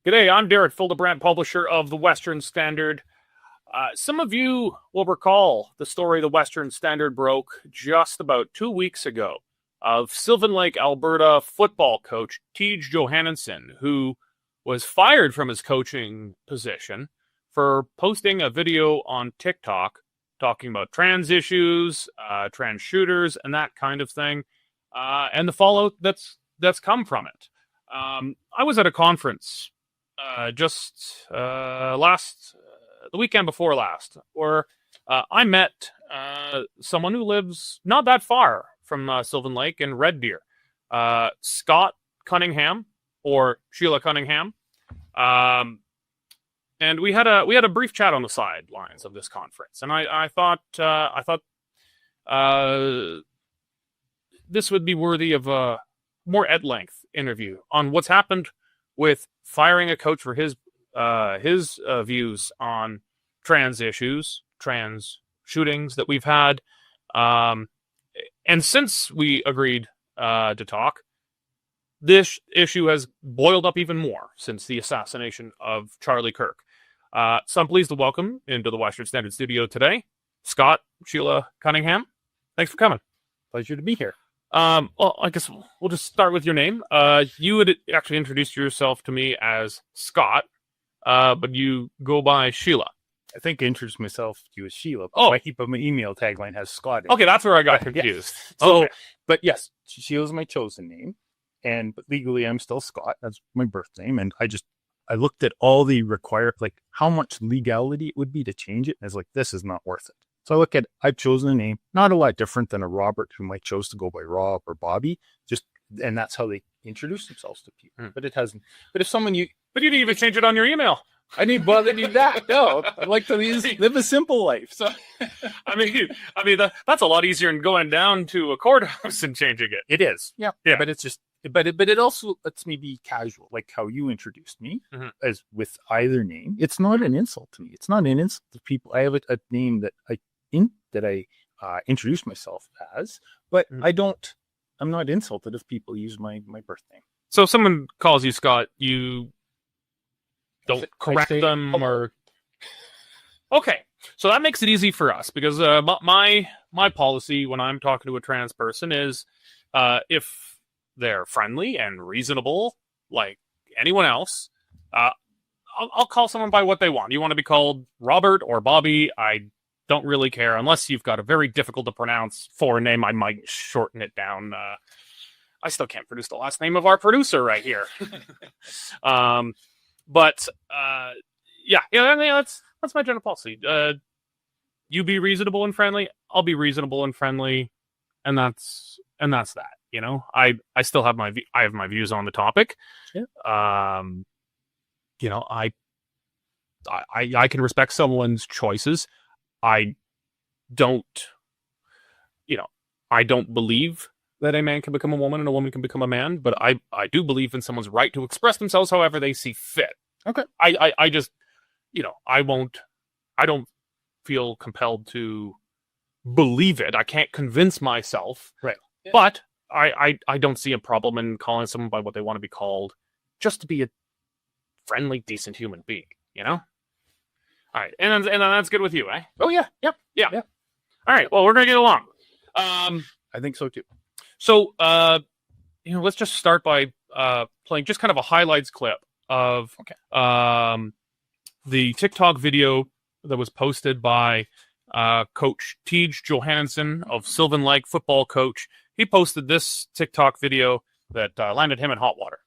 G'day, I'm Derek Fildebrandt, publisher of the Western Standard. Some of you will recall the story the Western Standard broke just about 2 weeks ago of Sylvan Lake, Alberta football coach Tylor Johannesson, who was fired from his coaching position for posting a video on TikTok talking about trans issues, trans shooters, and that kind of thing, and the fallout that's come from it. I was at a conference the weekend before last, where I met someone who lives not that far from Sylvan Lake in Red Deer, Scott Cunningham, or Sheila Cunningham, and we had a brief chat on the sidelines of this conference, and I thought this would be worthy of a more at length interview on what's happened with firing a coach for his views on trans issues, trans shootings that we've had. And since we agreed to talk, this issue has boiled up even more since the assassination of Charlie Kirk. So I'm pleased to welcome into the Western Standard studio today, Scott, Sheila Cunningham. Thanks for coming. Pleasure to be here. Well, I guess we'll just start with your name. You would actually introduce yourself to me as Scott, but you go by Sheila. I think I introduced myself to you as Sheila. Oh. My email tagline has Scott in it. Okay, that's where I got confused. Yes. So, Okay. But yes, Sheila's my chosen name, but legally I'm still Scott. That's my birth name, and I looked at all the how much legality it would be to change it, and I was like, this is not worth it. So I've chosen a name, not a lot different than a Robert who might chose to go by Rob or Bobby, and that's how they introduce themselves to people. But it hasn't. But if But you didn't even change it on your email. I didn't bother to do that. No, I like to live a simple life. So, I mean, that's a lot easier than going down to a courthouse and changing it. it is. Yeah. But it's just, but it also lets me be casual, like how you introduced me as with either name. It's not an insult to me. It's not an insult to people. I have a name that I introduce myself as, but I'm not insulted if people use my birth name. So if someone calls you Scott, you don't correct them or... Okay, so that makes it easy for us, because my policy when I'm talking to a trans person is if they're friendly and reasonable, like anyone else, I'll call someone by what they want. You want to be called Robert or Bobby? I don't really care, unless you've got a very difficult to pronounce foreign name. I might shorten it down. I still can't produce the last name of our producer right here. That's my general policy. You be reasonable and friendly, I'll be reasonable and friendly, and that's that. You know, I still have my views on the topic. Yeah. You know, I can respect someone's choices. I don't believe that a man can become a woman and a woman can become a man, but I do believe in someone's right to express themselves however they see fit. Okay. I just, I don't feel compelled to believe it. I can't convince myself. Right. Yeah. But I don't see a problem in calling someone by what they want to be called, just to be a friendly, decent human being, All right, and then that's good with you, eh? Oh yeah. Yep. Yeah. All right. Well, we're gonna get along. I think so too. So, let's just start by playing just kind of a highlights clip of the TikTok video that was posted by Coach Tylor Johannesson of Sylvan Lake, football coach. He posted this TikTok video that landed him in hot water.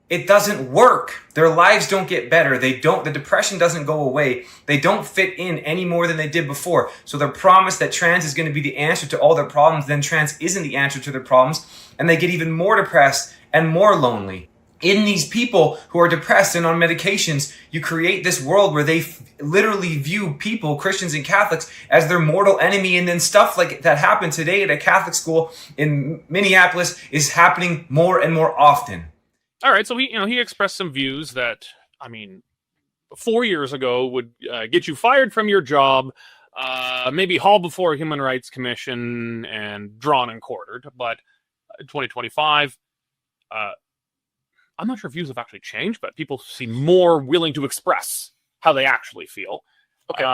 It doesn't work. Their lives don't get better. The depression doesn't go away. They don't fit in any more than they did before. So their promise that trans is going to be the answer to all their problems, then trans isn't the answer to their problems. And they get even more depressed and more lonely. In these people who are depressed and on medications, you create this world where they literally view people, Christians and Catholics, as their mortal enemy. And then stuff like that happened today at a Catholic school in Minneapolis is happening more and more often. All right, so he expressed some views that, 4 years ago would get you fired from your job, maybe hauled before a Human Rights Commission and drawn and quartered. But 2025, I'm not sure if views have actually changed, but people seem more willing to express how they actually feel. Okay.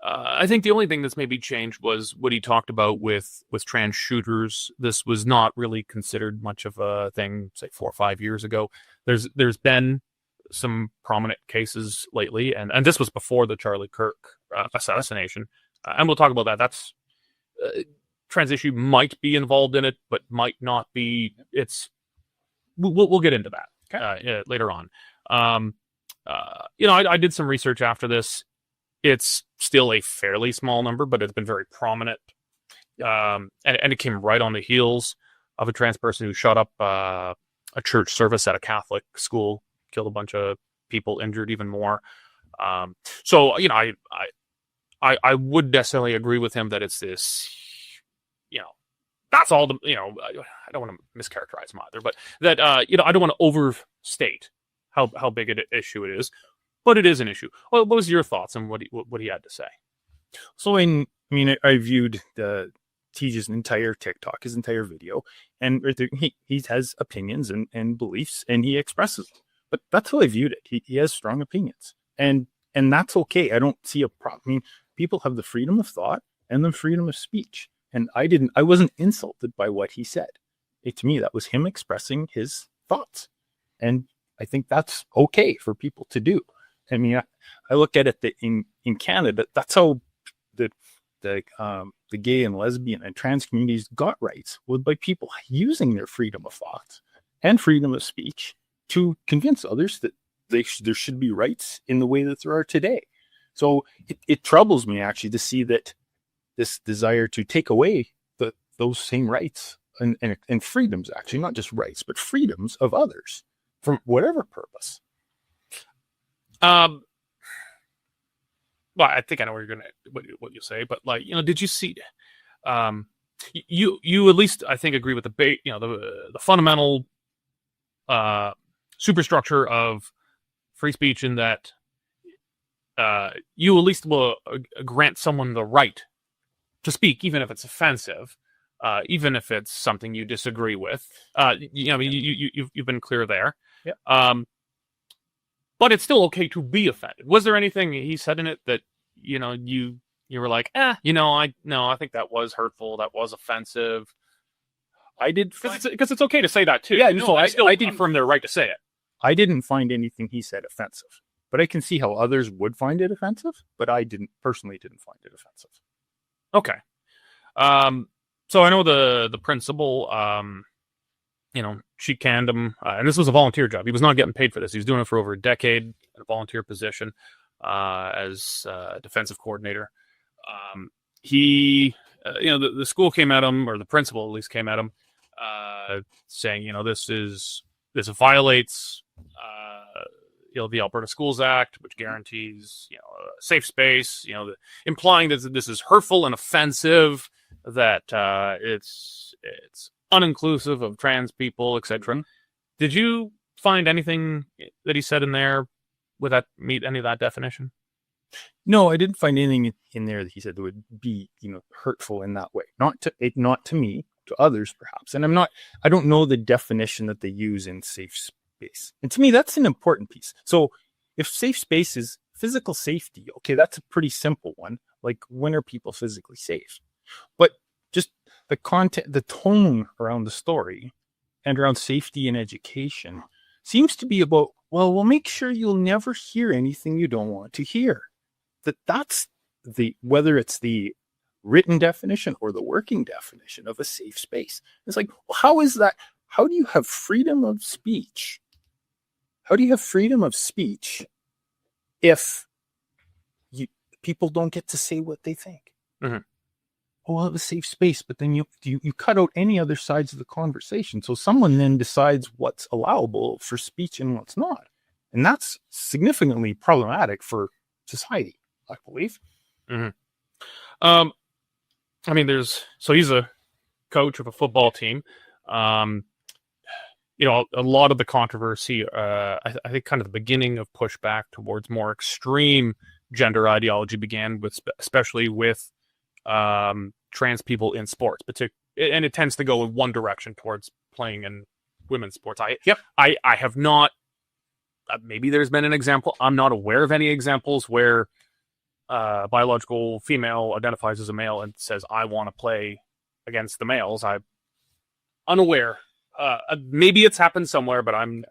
I think the only thing that's maybe changed was what he talked about with trans shooters. This was not really considered much of a thing, say 4 or 5 years ago. There's been some prominent cases lately, and this was before the Charlie Kirk assassination, and we'll talk about that. That's trans issue might be involved in it, but might not be. We'll get into that later on. I did some research after this. It's still a fairly small number, but it's been very prominent. And it came right on the heels of a trans person who shot up a church service at a Catholic school, killed a bunch of people, injured even more. So, I would necessarily agree with him that it's this, that's all the, I don't want to mischaracterize him either, but that, I don't want to overstate how big an issue it is. But it is an issue. Well, what was your thoughts on what he had to say? So, I viewed Tej's entire TikTok, his entire video, and right there, he has opinions and beliefs, and he expresses them. But that's how I viewed it. He has strong opinions, and that's okay. I don't see a problem. People have the freedom of thought and the freedom of speech, and I wasn't insulted by what he said. To me, that was him expressing his thoughts, and I think that's okay for people to do. I look at it that in Canada, that's how the gay and lesbian and trans communities got rights, was by people using their freedom of thought and freedom of speech to convince others that there should be rights in the way that there are today. So it troubles me actually to see that this desire to take away those same rights and freedoms, actually, not just rights, but freedoms of others for whatever purpose. Well, I think I know what you'll say, but did you see? You at least I think agree with the fundamental superstructure of free speech in that you at least will grant someone the right to speak, even if it's offensive, even if it's something you disagree with. You've been clear there. Yeah. But it's still okay to be offended. Was there anything he said in it that you were like, I think that was hurtful, that was offensive? I did, because it's okay to say that too. Yeah, no, I did confirm their right to say it. I didn't find anything he said offensive, but I can see how others would find it offensive. But I personally didn't find it offensive. Okay. So I know the principal. She canned him, and this was a volunteer job. He was not getting paid for this. He was doing it for over a decade in a volunteer position as a defensive coordinator. The school came at him, or the principal at least came at him, saying, this violates the Alberta Schools Act, which guarantees a safe space. Implying that this is hurtful and offensive, that it's uninclusive of trans people, etc. Mm-hmm. Did you find anything that he said in there would that meet any of that definition? No, I didn't find anything in there that he said that would be, hurtful in that way. Not to me, to others perhaps. And I don't know the definition that they use in safe space. And to me, that's an important piece. So if safe space is physical safety, okay, that's a pretty simple one. Like, when are people physically safe? But just the content, the tone around the story and around safety and education seems to be about, well, we'll make sure you'll never hear anything you don't want to hear. That's whether it's the written definition or the working definition of a safe space. It's like, well, how is that? How do you have freedom of speech? How do you have freedom of speech if people don't get to say what they think? Mm-hmm. Oh, well, it was a safe space, but then you cut out any other sides of the conversation. So someone then decides what's allowable for speech and what's not. And that's significantly problematic for society, I believe. Mm-hmm. He's a coach of a football team. A lot of the controversy, I think kind of the beginning of pushback towards more extreme gender ideology began especially with trans people in sports, and it tends to go in one direction towards playing in women's sports. I Yep. I have not. Maybe there's been an example. I'm not aware of any examples where biological female identifies as a male and says, "I want to play against the males." I'm unaware. Maybe it's happened somewhere, but I'm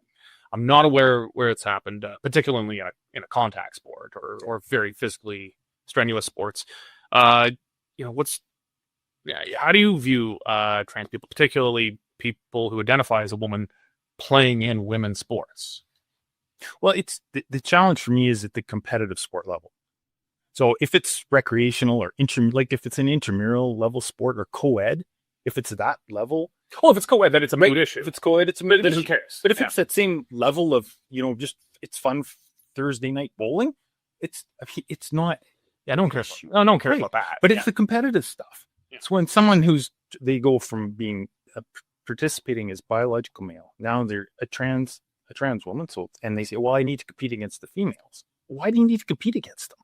not aware where it's happened, particularly in a contact sport or very physically strenuous sports. How do you view trans people, particularly people who identify as a woman, playing in women's sports? Well, it's the challenge for me is at the competitive sport level. So if it's recreational or like if it's an intramural level sport or co-ed, if it's that level. Well, if it's co-ed, then it's a moot issue. If it's co-ed, it's a moot then issue. who cares? But if it's that same level of, just it's fun Thursday night bowling, it's not. Yeah, no one cares. No one cares about that. But it's the competitive stuff. Yeah. It's when someone they go from being participating as biological male, now they're a trans woman, and they say, well, I need to compete against the females. Why do you need to compete against them?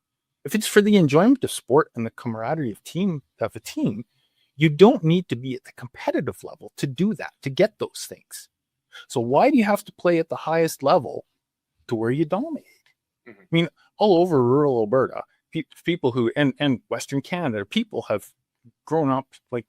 If it's for the enjoyment of sport and the camaraderie of a team, you don't need to be at the competitive level to do that, to get those things. So why do you have to play at the highest level to where you dominate? Mm-hmm. I mean, all over rural Alberta, people who and Western Canada, people have grown up like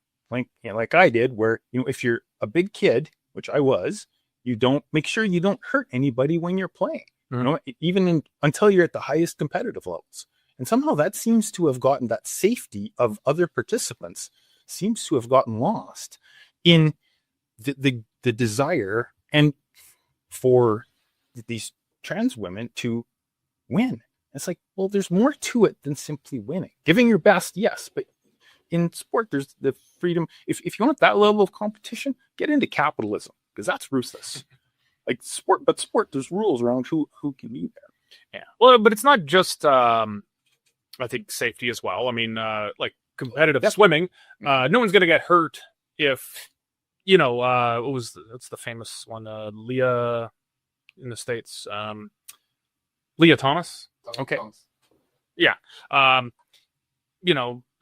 I did, where if you're a big kid, which I was, you don't make sure you don't hurt anybody when you're playing. Mm-hmm. Even until you're at the highest competitive levels. And somehow that seems to have gotten that safety of other participants seems to have gotten lost in the desire and for these trans women to win. It's like, well, there's more to it than simply winning. Giving your best, yes, but in sport, there's the freedom. If you want that level of competition, get into capitalism, because that's ruthless. Like sport, there's rules around who can be there. Yeah. Well, but it's not just I think safety as well. I mean, like competitive swimming, no one's going to get hurt if, what's the famous one? Leah in the States, Leah Thomas. Okay. Yeah.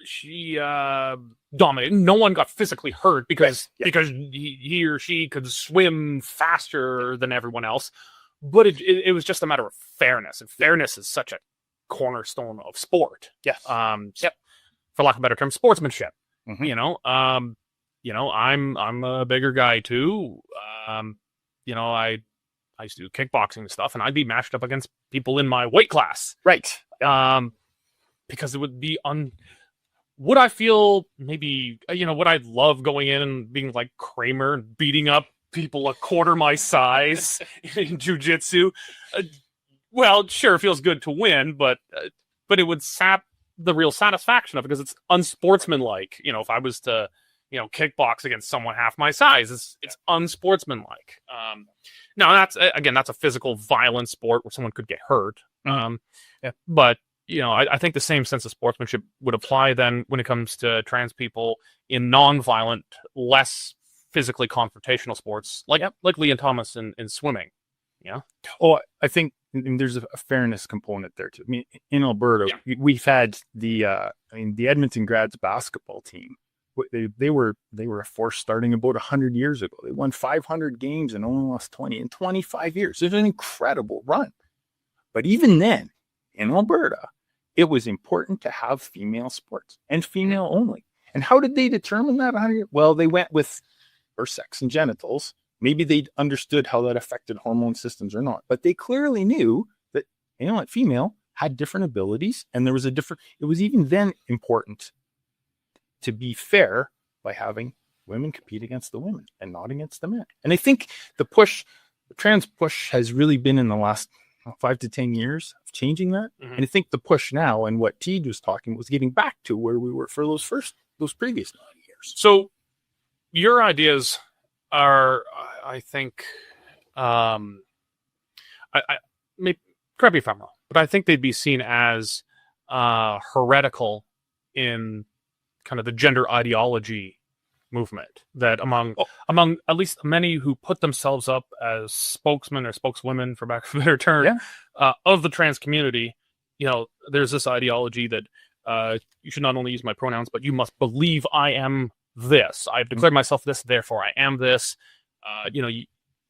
She dominated. No one got physically hurt because he or she could swim faster than everyone else. But it was just a matter of fairness, and fairness is such a cornerstone of sport. Yes. For lack of a better term, sportsmanship. Mm-hmm. I'm a bigger guy too. I used to do kickboxing and stuff, and I'd be matched up against people in my weight class. Right. Because it would be would I feel maybe, would I love going in and being like Kramer and beating up people a quarter my size in jiu-jitsu? Well, sure, it feels good to win, but it would sap the real satisfaction of it because it's unsportsmanlike. If I was to, kickbox against someone half my size, it's unsportsmanlike. Now that's a physical violent sport where someone could get hurt. But I think the same sense of sportsmanship would apply then when it comes to trans people in non-violent, less physically confrontational sports, like Leah Thomas in swimming. Yeah. Oh, I think there's a fairness component there too. I mean, in Alberta, we've had the Edmonton Grads basketball team. They were a force starting about 100 years ago. They won 500 games and only lost 20 in 25 years. It's an incredible run. But even then, in Alberta, it was important to have female sports and female only. And how did they determine that? Well, they went with her sex and genitals. Maybe they understood how that affected hormone systems or not, but they clearly knew that, female had different abilities, and there was it was even then important to be fair by having women compete against the women and not against the men. And I think the trans push has really been in the last 5 to 10 years of changing that. Mm-hmm. And I think the push now and what Teed was talking was getting back to where we were for those previous 9 years. So your ideas are, I think, I correct me if I'm wrong, but I think they'd be seen as heretical in kind of the gender ideology movement, that among at least many who put themselves up as spokesmen or spokeswomen, for lack of a better term, of the trans community, there's this ideology that you should not only use my pronouns, but you must believe I am this. I've declared myself this, therefore I am this.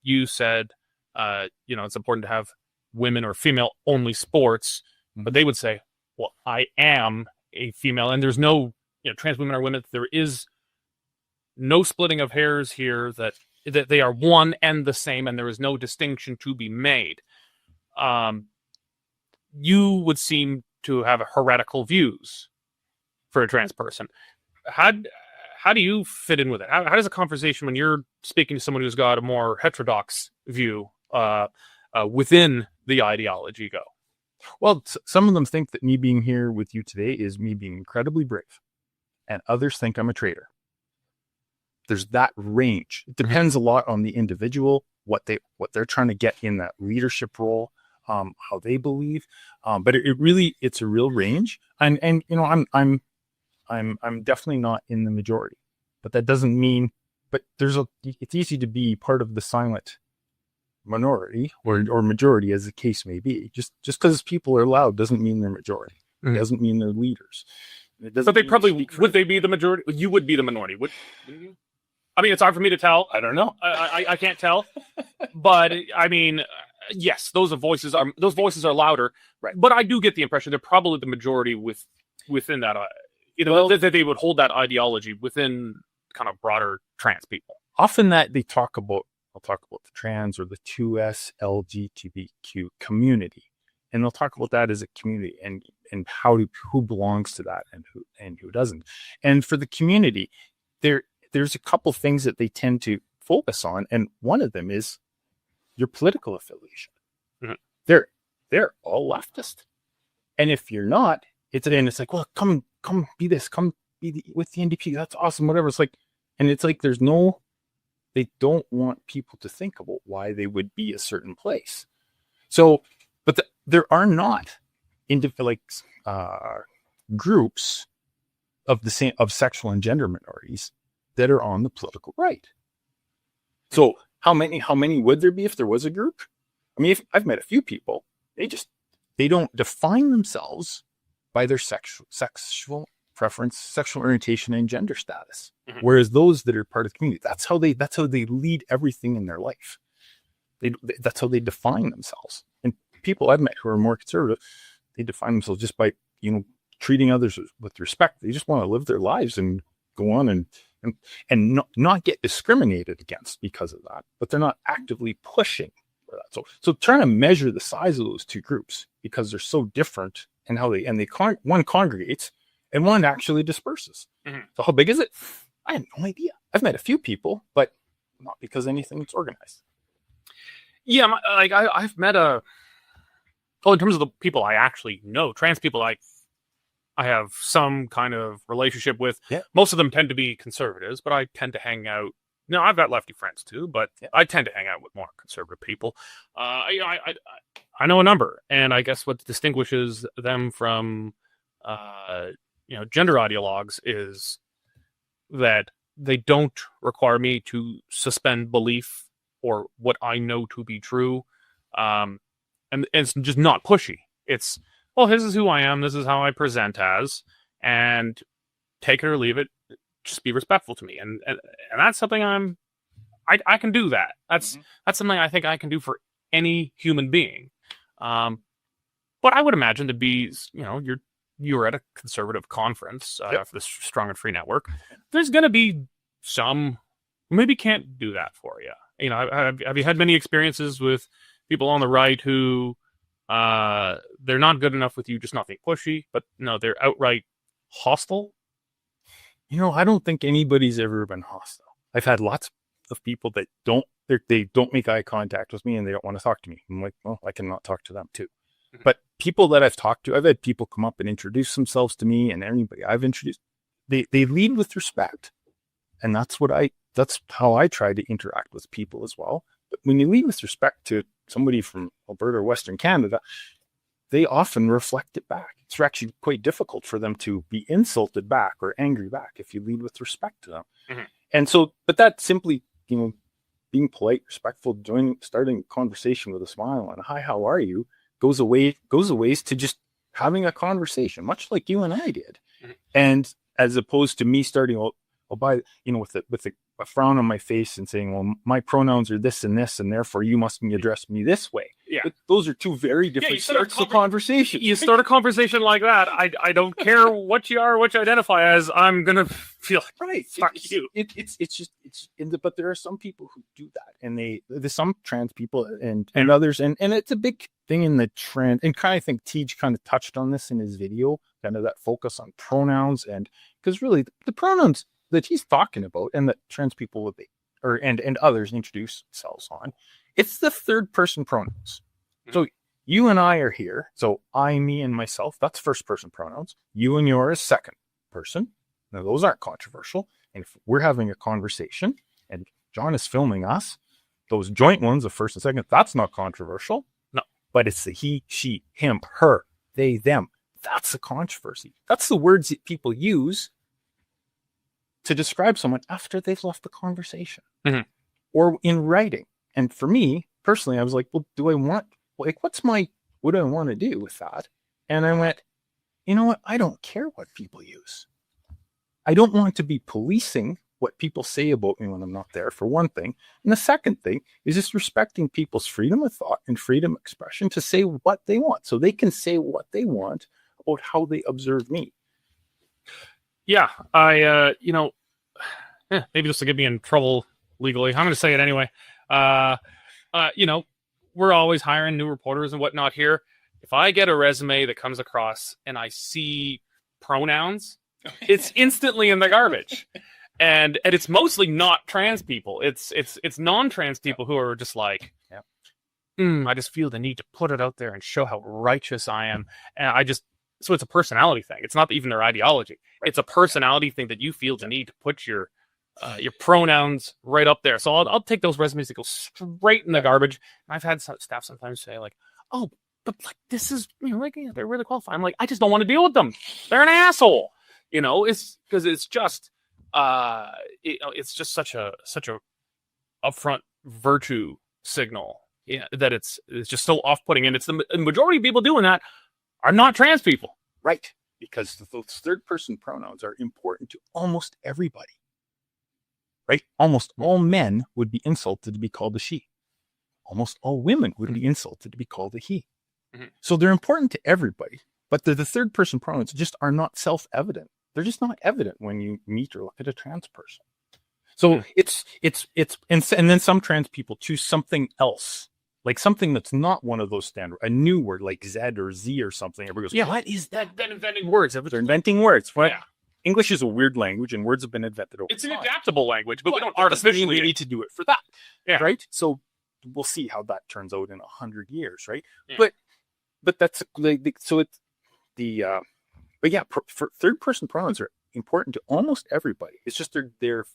you said, it's important to have women or female only sports, but they would say, well, I am a female, and there's no, trans women are women. There is no splitting of hairs here, that they are one and the same, and there is no distinction to be made. You would seem to have heretical views for a trans person. How do you fit in with it? How does a conversation, when you're speaking to someone who's got a more heterodox view within the ideology, go? Well, some of them think that me being here with you today is me being incredibly brave, and others think I'm a traitor. There's that range. It depends a lot on the individual, what they're trying to get in that leadership role, how they believe. But it's a real range. And I'm definitely not in the majority, but that doesn't mean. But it's easy to be part of the silent minority or majority, as the case may be. Just because people are loud doesn't mean they're majority. It doesn't mean they're leaders. But they probably would. They be the majority? You would be the minority, wouldn't you? I mean, it's hard for me to tell. I don't know. I can't tell. But I mean, yes, those voices are louder. Right. But I do get the impression they're probably the majority within that. That they would hold that ideology within kind of broader trans people. Often that I'll talk about the trans or the 2S LGBTQ community, and they'll talk about that as a community and who belongs to that and who doesn't. And for the community, there's a couple things that they tend to focus on, and one of them is your political affiliation. Mm-hmm. They're all leftist, and if you're not, it's like, well, come be this, come be with the NDP. That's awesome, whatever. It's like, and it's like they don't want people to think about why they would be a certain place. So, but there are not groups of sexual and gender minorities that are on the political right. So how many would there be if there was a group? I mean, I've met a few people, they don't define themselves by their sexual preference, sexual orientation, and gender status. Mm-hmm. Whereas those that are part of the community, that's how they lead everything in their life. That's how they define themselves. And people I've met who are more conservative, they define themselves just by, treating others with respect. They just want to live their lives and go on and not get discriminated against because of that, but they're not actively pushing for that. So trying to measure the size of those two groups, because they're so different and one congregates and one actually disperses. Mm-hmm. So how big is it? I have no idea. I've met a few people, but not because anything's organized. Yeah, I've met in terms of the people I actually know, trans people I have some kind of relationship with. Yeah. Most of them tend to be conservatives, but I tend to hang out. I've got lefty friends too, but I tend to hang out with more conservative people. I know a number, and I guess what distinguishes them from gender ideologues is that they don't require me to suspend belief or what I know to be true. And it's just not pushy. It's, well, this is who I am. This is how I present as, and take it or leave it. Just be respectful to me. And that's something I can do that. That's something I think I can do for any human being. But I would imagine to be, you're at a conservative conference for the Strong and Free Network. There's going to be some who maybe can't do that for you. Have you had many experiences with people on the right who they're not good enough with you, just not being pushy, but no, they're outright hostile? I don't think anybody's ever been hostile. I've had lots of people that they don't make eye contact with me and they don't want to talk to me. I'm like, well, I cannot talk to them too. Mm-hmm. But people that I've talked to, I've had people come up and introduce themselves to me, and anybody I've introduced, they lead with respect. And that's how I try to interact with people as well. But when you lead with respect to somebody from Alberta or Western Canada, they often reflect it back. It's actually quite difficult for them to be insulted back or angry back if you lead with respect to them. Mm-hmm. And so, but that simply, being polite, respectful, starting a conversation with a smile and hi, how are you, goes a ways to just having a conversation, much like you and I did. Mm-hmm. And as opposed to me starting with the a frown on my face and saying, well, my pronouns are this, and therefore you must address me this way. Yeah. But those are two very different starts of conversation. You start a conversation like that. I don't care what you are, what you identify as. I'm gonna feel like, right. Fuck you. But there are some people who do that, and there's some trans people and others, and it's a big thing in the trans. And kind of think Tej kind of touched on this in his video, kind of that focus on pronouns, and because really the pronouns that he's talking about and that trans people and others introduce themselves on, it's the third person pronouns. So you and I are here. So I, me, and myself, that's first person pronouns. You and yours, second person. Now those aren't controversial. And if we're having a conversation and John is filming us, those joint ones, the first and second, that's not controversial. No. But it's the he, she, him, her, they, them. That's a controversy. That's the words that people use to describe someone after they've left the conversation or in writing. And for me personally, I was like, well, what do I want to do with that? And I went, you know what? I don't care what people use. I don't want to be policing what people say about me when I'm not there, for one thing. And the second thing is just respecting people's freedom of thought and freedom of expression to say what they want. So they can say what they want about how they observe me. Yeah, maybe this will get me in trouble legally. I'm going to say it anyway. We're always hiring new reporters and whatnot here. If I get a resume that comes across and I see pronouns, it's instantly in the garbage. And it's mostly not trans people. It's non-trans people who are just like, I just feel the need to put it out there and show how righteous I am. And so it's a personality thing. It's not even their ideology. Right. It's a personality thing that you feel the need to put your pronouns right up there. So I'll take those resumes that go straight in the garbage. And I've had staff sometimes say like, "Oh, but like this is they're really qualified." I'm like, I just don't want to deal with them. They're an asshole. It's because it's just it's just such a upfront virtue signal. Yeah, that it's just so off-putting, and it's the majority of people doing that are not trans people. Right. Because those third-person pronouns are important to almost everybody. Right? Almost all men would be insulted to be called a she. Almost all women would be insulted to be called a he. Mm-hmm. So they're important to everybody, but the third-person pronouns just are not self-evident. They're just not evident when you meet or look at a trans person. So it's and then some trans people choose something else. Like something that's not one of those standard, a new word like Z or Z or something. Everybody goes, what is that? They're inventing words. They're inventing words. Yeah. English is a weird language, and words have been invented over time. It's an adaptable language, but we don't artificially need to do it for that. Yeah. Right? So we'll see how that turns out in 100 years, right? Yeah. But that's so it's the but yeah, for third-person pronouns are important to almost everybody. It's just they're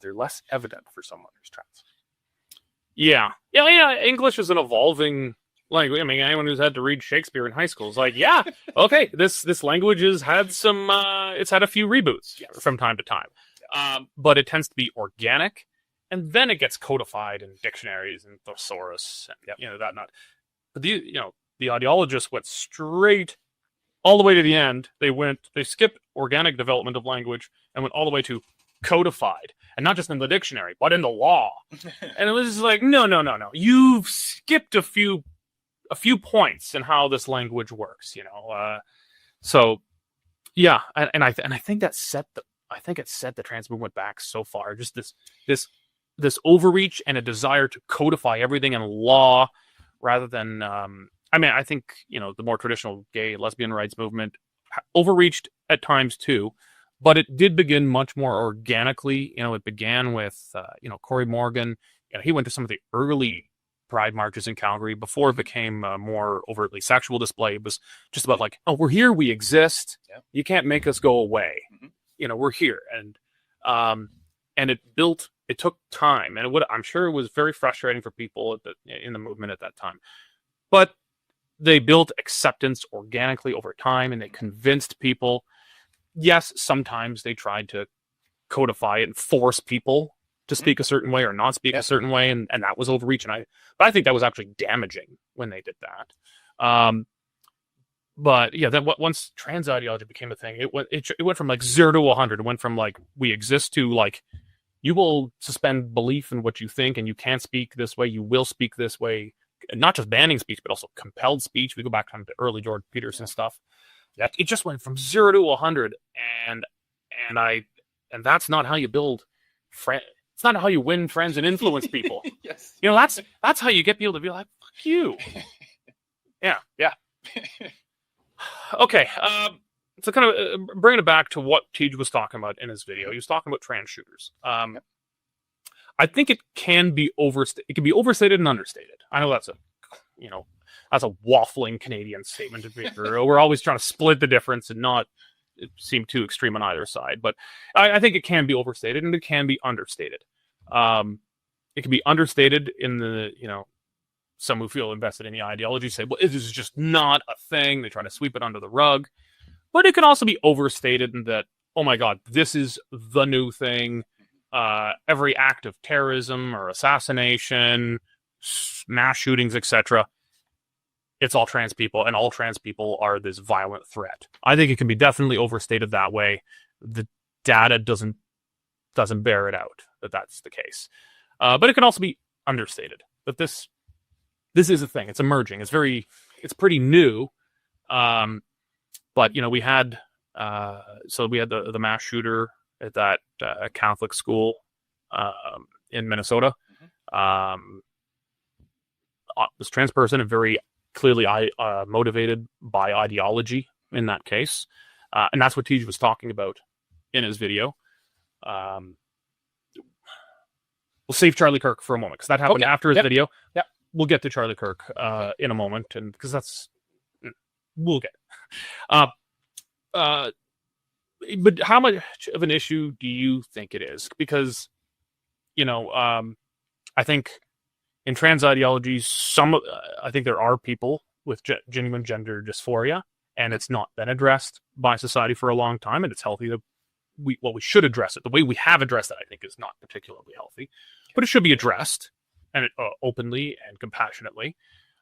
less evident for someone who's trans. Yeah. English is an evolving language. I mean, anyone who's had to read Shakespeare in high school is like, yeah, okay, this language has had some, it's had a few reboots from time to time. Yeah. But it tends to be organic, and then it gets codified in dictionaries and thesaurus, and that. But the ideologists went straight all the way to the end. They skipped organic development of language and went all the way to codified, and not just in the dictionary, but in the law. And it was just like, no. You've skipped a few points in how this language works, So, yeah, and I think that set the trans movement back so far. Just this overreach and a desire to codify everything in law, rather than I think the more traditional gay lesbian rights movement overreached at times too. But it did begin much more organically. It began with, Corey Morgan. He went to some of the early pride marches in Calgary before it became more overtly sexual display. It was just about like, oh, we're here, we exist. Yeah. You can't make us go away. Mm-hmm. We're here. And it took time. And I'm sure it was very frustrating for people in the movement at that time. But they built acceptance organically over time, and they convinced people. Yes, sometimes they tried to codify it and force people to speak a certain way or not speak a certain way, and that was overreach. But I think that was actually damaging when they did that. But yeah, then once trans ideology became a thing, it went from like 0 to 100. It went from like we exist to like you will suspend belief in what you think, and you can't speak this way. You will speak this way. Not just banning speech, but also compelled speech. We go back to early Jordan Peterson stuff. It just went from 0 to 100, and that's not how you build friends. It's not how you win friends and influence people. Yes. That's how you get people to be like, fuck you. Yeah. Okay. So kind of bringing it back to what Tej was talking about in his video. He was talking about trans shooters. I think it can be overstated. It can be overstated and understated. I know that's a waffling Canadian statement to be. We're always trying to split the difference and not seem too extreme on either side. But I think it can be overstated and it can be understated. It can be understated in the, some who feel invested in the ideology say, well, this is just not a thing. They try to sweep it under the rug. But it can also be overstated in that, oh my God, this is the new thing. Every act of terrorism or assassination, mass shootings, etc., it's all trans people, and all trans people are this violent threat. I think it can be definitely overstated that way. The data doesn't bear it out that that's the case. But it can also be understated that this is a thing. It's emerging. It's pretty new. But we had the mass shooter at that Catholic school in Minnesota. This trans person, and very clearly motivated by ideology in that case. And that's what Tej was talking about in his video. We'll save Charlie Kirk for a moment, because that happened after his video. Yep. We'll get to Charlie Kirk in a moment, and because we'll get. But how much of an issue do you think it is? Because, I think in trans ideologies, I think there are people with genuine gender dysphoria, and it's not been addressed by society for a long time, and it's healthy that we should address it. The way we have addressed it, I think, is not particularly healthy, but it should be addressed, and openly and compassionately.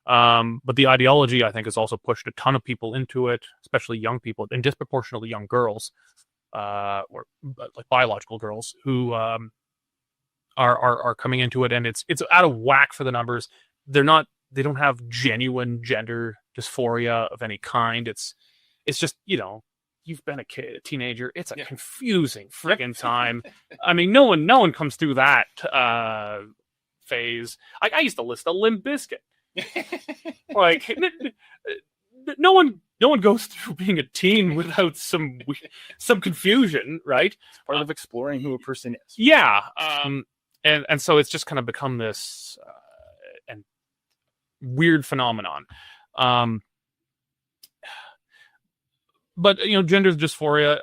But the ideology, I think, has also pushed a ton of people into it, especially young people, and disproportionately young girls, or like biological girls, who are coming into it, and it's out of whack for the numbers. They don't have genuine gender dysphoria of any kind. It's just, you've been a teenager. It's a confusing friggin' time. I mean, no one comes through that phase. I used to listen to Limp Bizkit. Like, no one goes through being a teen without some confusion, right? It's part of exploring who a person is. Yeah. And so it's just kind of become this and weird phenomenon. But gender dysphoria,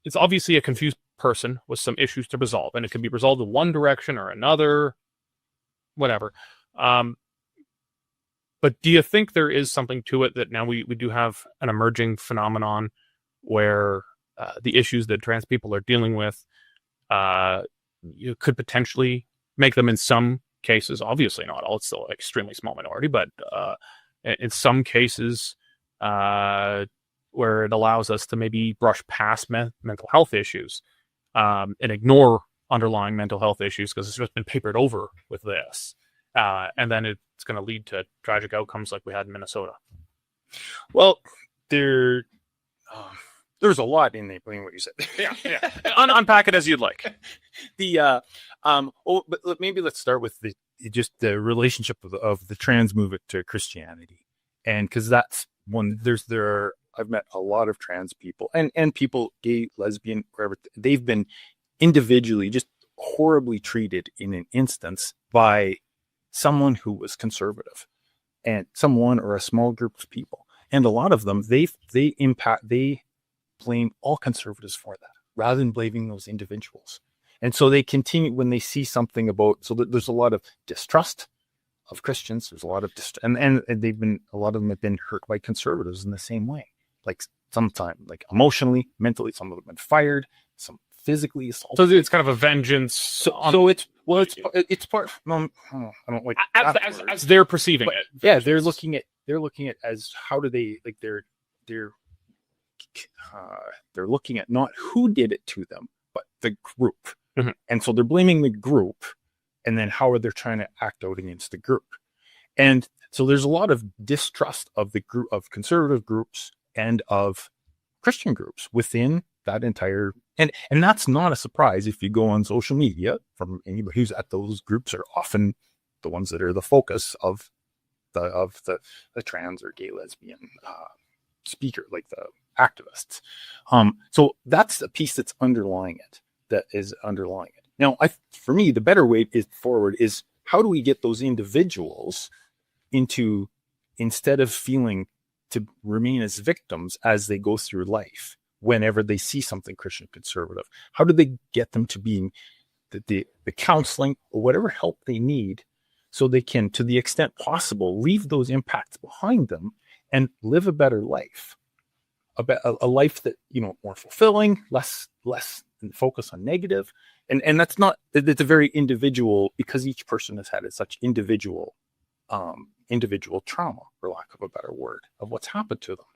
it's obviously a confused person with some issues to resolve, and it can be resolved in one direction or another, whatever. But do you think there is something to it that now we do have an emerging phenomenon where the issues that trans people are dealing with, you could potentially make them, in some cases, obviously not all, it's still an extremely small minority, but in some cases where it allows us to maybe brush past mental health issues and ignore underlying mental health issues because it's just been papered over with this. And then it's going to lead to tragic outcomes like we had in Minnesota. Well, there's a lot in there, what you said. Yeah. Unpack it as you'd like. But maybe let's start with the relationship of the trans movement to Christianity, and because that's one. I've met a lot of trans people and people, gay, lesbian, wherever, they've been individually just horribly treated in an instance by someone who was conservative, and someone or a small group of people, and a lot of them they blame all conservatives for that rather than blaming those individuals. And so they continue when they see something there's a lot of distrust of Christians. There's a lot of and a lot of them have been hurt by conservatives in the same way. Like sometimes, like emotionally, mentally, some of them have been fired, some physically assaulted. So it's kind of a vengeance. So it's part. I don't like as they're perceiving it. Yeah, they're looking at as how do they, like, they're they're looking at not who did it to them, but the group. Mm-hmm. And so they're blaming the group, and then how are they trying to act out against the group? And so there's a lot of distrust of the group, of conservative groups and of Christian groups within that entire, and that's not a surprise if you go on social media. From anybody who's at those groups are often the ones that are the focus of the trans or gay, lesbian speaker, like the activists. So that's the piece that's underlying it. Now, for me, the better way forward is how do we get those individuals into, instead of feeling to remain as victims as they go through life, whenever they see something Christian conservative, how do they get them to being the counseling or whatever help they need, so they can, to the extent possible, leave those impacts behind them and live a better life, a life that, more fulfilling, less focus on negative. And that's not, it's a very individual, because each person has had such individual trauma, for lack of a better word, of what's happened to them.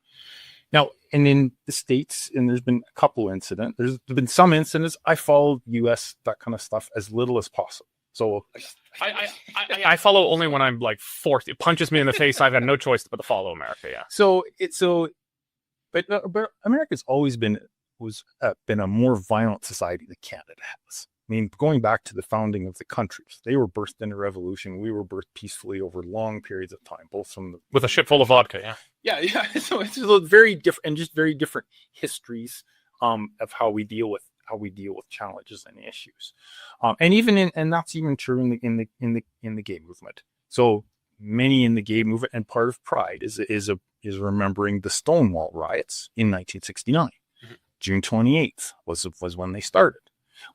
Now, and in the States, and there's been a couple incidents, there's been some incidents. I follow US, that kind of stuff, as little as possible. So I follow only when I'm like forced. It punches me in the face. I've had no choice but to follow America. Yeah. But America's always been a more violent society than Canada has. I mean, going back to the founding of the countries, they were birthed in a revolution. We were birthed peacefully over long periods of time, both with a ship full of vodka. Yeah. Yeah. So it's just very different, and just very different histories of how we deal with challenges and issues, and that's even true in the gay movement. So many in the gay movement, and part of Pride is remembering the Stonewall riots in 1969. Mm-hmm. June 28th was when they started.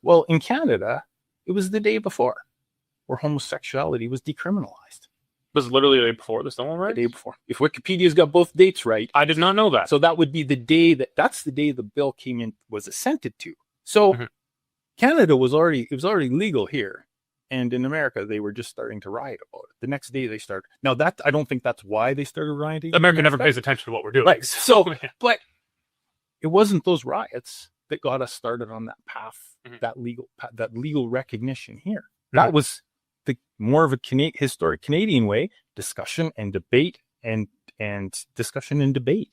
Well, in Canada, it was the day before, where homosexuality was decriminalized. Was it literally the day before the Stonewall riots? The day before. If Wikipedia's got both dates right, I did not know that. So that would be the day that's the day the bill came in, was assented to. So mm-hmm. Canada was already legal here, and in America they were just starting to riot about it. The next day they started. Now that, I don't think that's why they started rioting. America never pays attention to what we're doing. Right. So, but it wasn't those riots that got us started on that path, mm-hmm. that legal recognition here. Mm-hmm. That was the more of a historic Canadian way: discussion and debate, and discussion and debate.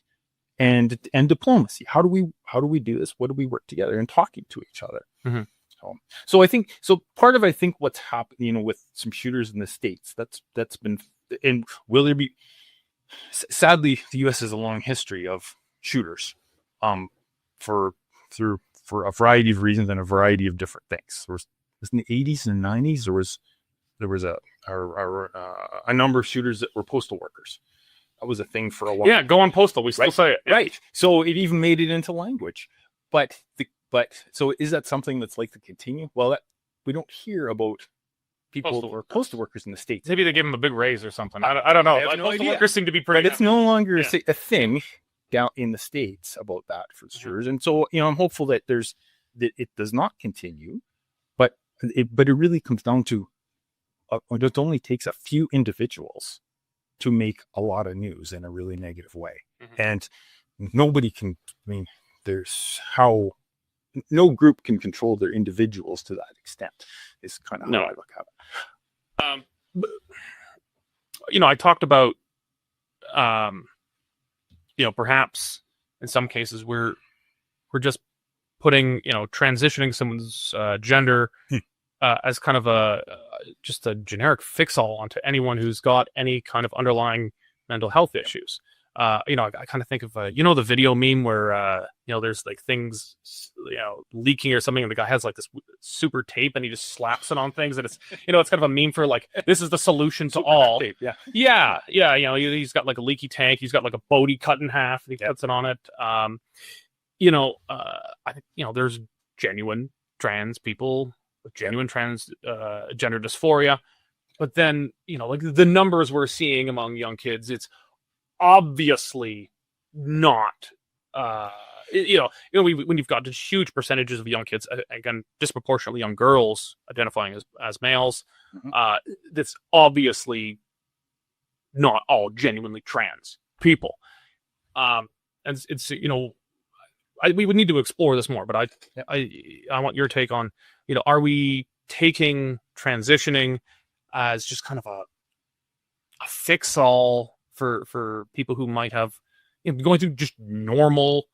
And diplomacy. How do we do this? What do we work together and talking to each other? Mm-hmm. So I think part of what's happened, with some shooters in the States, that's been, and will there be? Sadly, the U.S. has a long history of shooters, for a variety of reasons and a variety of different things. There was in the 80s and 90s there was a number of shooters that were postal workers. That was a thing for a while. Yeah, go on postal. We still say it. Yeah. Right. So it even made it into language. But so is that something that's like to continue? Well, we don't hear about postal workers in the States. Maybe they give them a big raise or something. I don't know. Postal workers seem to be pretty. But it's no longer a thing down in the States about that, for sure. And so, I'm hopeful that it does not continue. But it really comes down to it only takes a few individuals to make a lot of news in a really negative way. Mm-hmm. And nobody can, no group can control their individuals to that extent, is kind of how I look at it. I talked about, perhaps in some cases we're just putting, transitioning someone's gender as kind of just a generic fix-all onto anyone who's got any kind of underlying mental health issues. I kind of think of the video meme where there's like things leaking or something, and the guy has like this super tape and he just slaps it on things, and it's it's kind of a meme for like, this is the solution to all. Tape, yeah. He's got like a leaky tank, he's got like a boat he cut in half, and he puts it on it. I think there's genuine trans people with genuine gender dysphoria, but then like the numbers we're seeing among young kids, it's obviously not when you've got just huge percentages of young kids, again disproportionately young girls identifying as males, mm-hmm. That's obviously not all genuinely trans people, and it's we would need to explore this more, but I want your take on, are we taking transitioning as just kind of a fix-all for people who might have going through just normal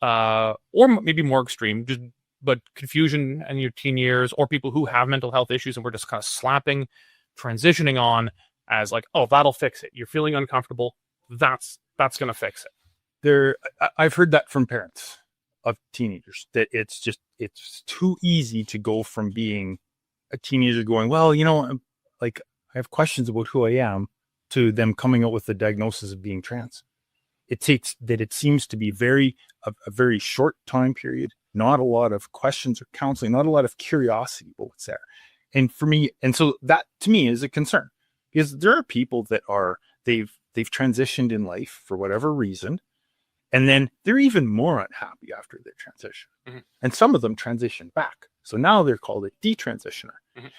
or maybe more extreme, but confusion in your teen years, or people who have mental health issues, and we're just kind of slapping transitioning on as like, oh, that'll fix it. You're feeling uncomfortable. That's going to fix it. I've heard that from parents of teenagers, that it's too easy to go from being a teenager going, well, like I have questions about who I am, to them coming out with the diagnosis of being trans. It seems to be a very short time period, not a lot of questions or counseling, not a lot of curiosity about what's there. And for me, and so that to me is a concern, because there are people that they've transitioned in life for whatever reason, and then they're even more unhappy after their transition. Mm-hmm. And some of them transition back. So now they're called a detransitioner. Mm-hmm.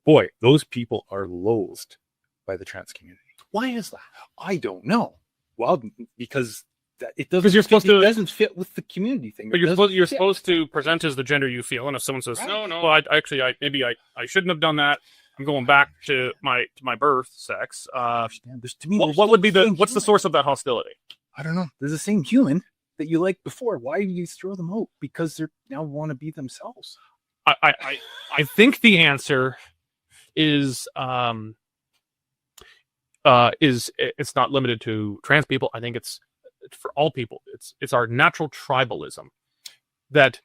Boy, those people are loathed by the trans community. Why is that? I don't know. Well, because it doesn't. You're supposed to. It doesn't fit with the community thing. But you're supposed to present as the gender you feel, and if someone says, right. No, I shouldn't have done that. I'm going back to my birth sex. To me, what would be what's the source of that hostility? I don't know. There's the same human that you liked before. Why do you throw them out? Because they now want to be themselves. I think the answer is it's not limited to trans people. I think it's for all people. It's our natural tribalism that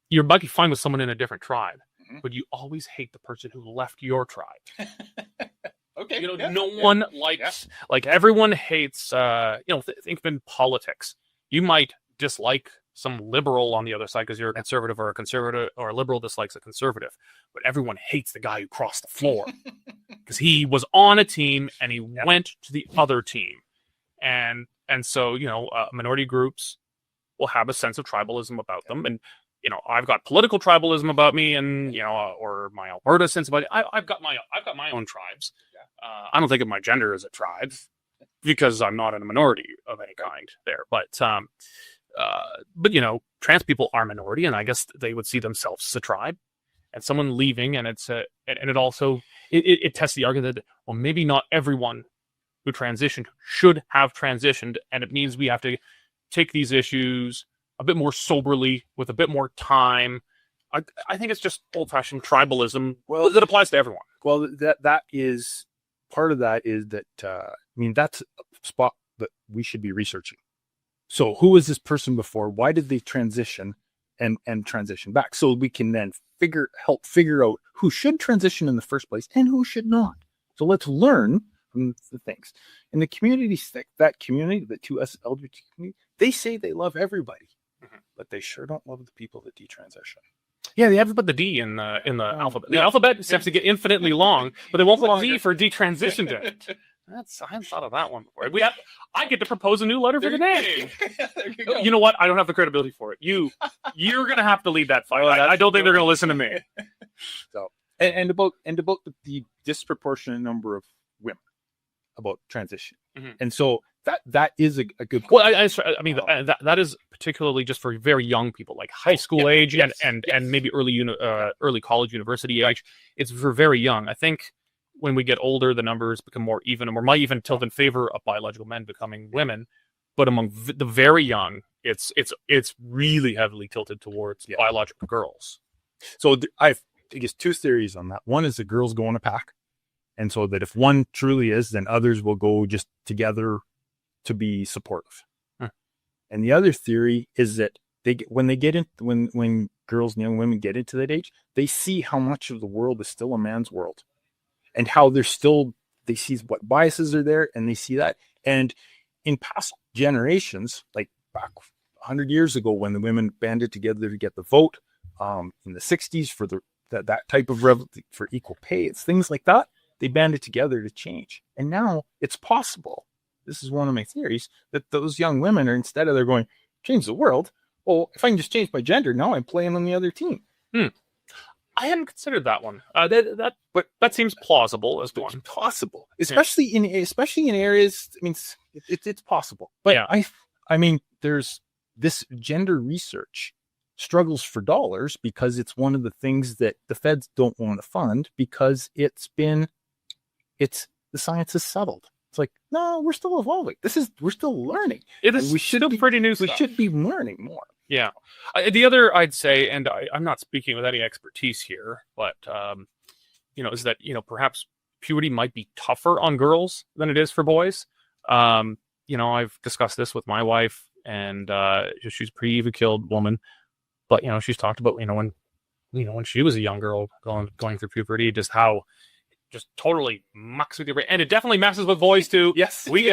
you might be fine with someone in a different tribe, but you always hate the person who left your tribe. Okay, no one likes like everyone hates. Think in politics. You might dislike some liberal on the other side because you're a conservative, or a liberal dislikes a conservative, but everyone hates the guy who crossed the floor because he was on a team and he went to the other team, and so minority groups will have a sense of tribalism about them, and I've got political tribalism about me, and or my Alberta sense about it. I've got my own tribes. I don't think of my gender as a tribe because I'm not in a minority of any kind there, but trans people are minority, and I guess they would see themselves as a tribe, and someone leaving, and it also tests the argument that, well, maybe not everyone who transitioned should have transitioned, and it means we have to take these issues a bit more soberly with a bit more time. I think it's just old-fashioned tribalism that applies to everyone. Well, that is part of that is that that's a spot that we should be researching. So who was this person before? Why did they transition and transition back? So we can then help figure out who should transition in the first place and who should not. So let's learn from the things. In the community, that community, the 2S LGBT community, they say they love everybody, but they sure don't love the people that detransition. Yeah, they have to put the D in the alphabet. The alphabet seems to get infinitely long, but they won't put D for detransitioned in it. I hadn't thought of that one before. I get to propose a new letter for the name. You know what? I don't have the credibility for it. You're gonna have to lead that fight. I don't think they're gonna listen to me. So and about the disproportionate number of women about transition, and so that is a good point. Well, that is particularly just for very young people, like high school age and maybe early college, university age. It's for very young. I think when we get older, the numbers become more even, and we might even tilt in favor of biological men becoming women. But among the very young, it's really heavily tilted towards biological girls. So I guess two theories on that. One is the girls go in a pack, and so that if one truly is, then others will go just together to be supportive. And the other theory is that when girls and young women get into that age, they see how much of the world is still a man's world, and how they see what biases are there, and they see that. And in past generations, like back 100 years ago, when the women banded together to get the vote, in the 60s for that type of for equal pay, it's things like that. They banded together to change, and now it's possible. This is one of my theories, that those young women are, instead of they're going change the world, well, if I can just change my gender, now I'm playing on the other team. I hadn't considered that one. But that seems plausible as one. Possible, especially in areas. I mean, it's possible. But I mean, there's this gender research struggles for dollars because it's one of the things that the feds don't want to fund because the science is settled. It's like, no, we're still evolving. We're still learning. It is still pretty new stuff. We should be learning more. Yeah. The other I'd say, and I'm not speaking with any expertise here, but, is that, perhaps puberty might be tougher on girls than it is for boys. I've discussed this with my wife, and she's a pretty even-keeled woman, but, she's talked about, when she was a young girl going through puberty, just how just totally mucks with your brain. And it definitely messes with boys too. Yes. We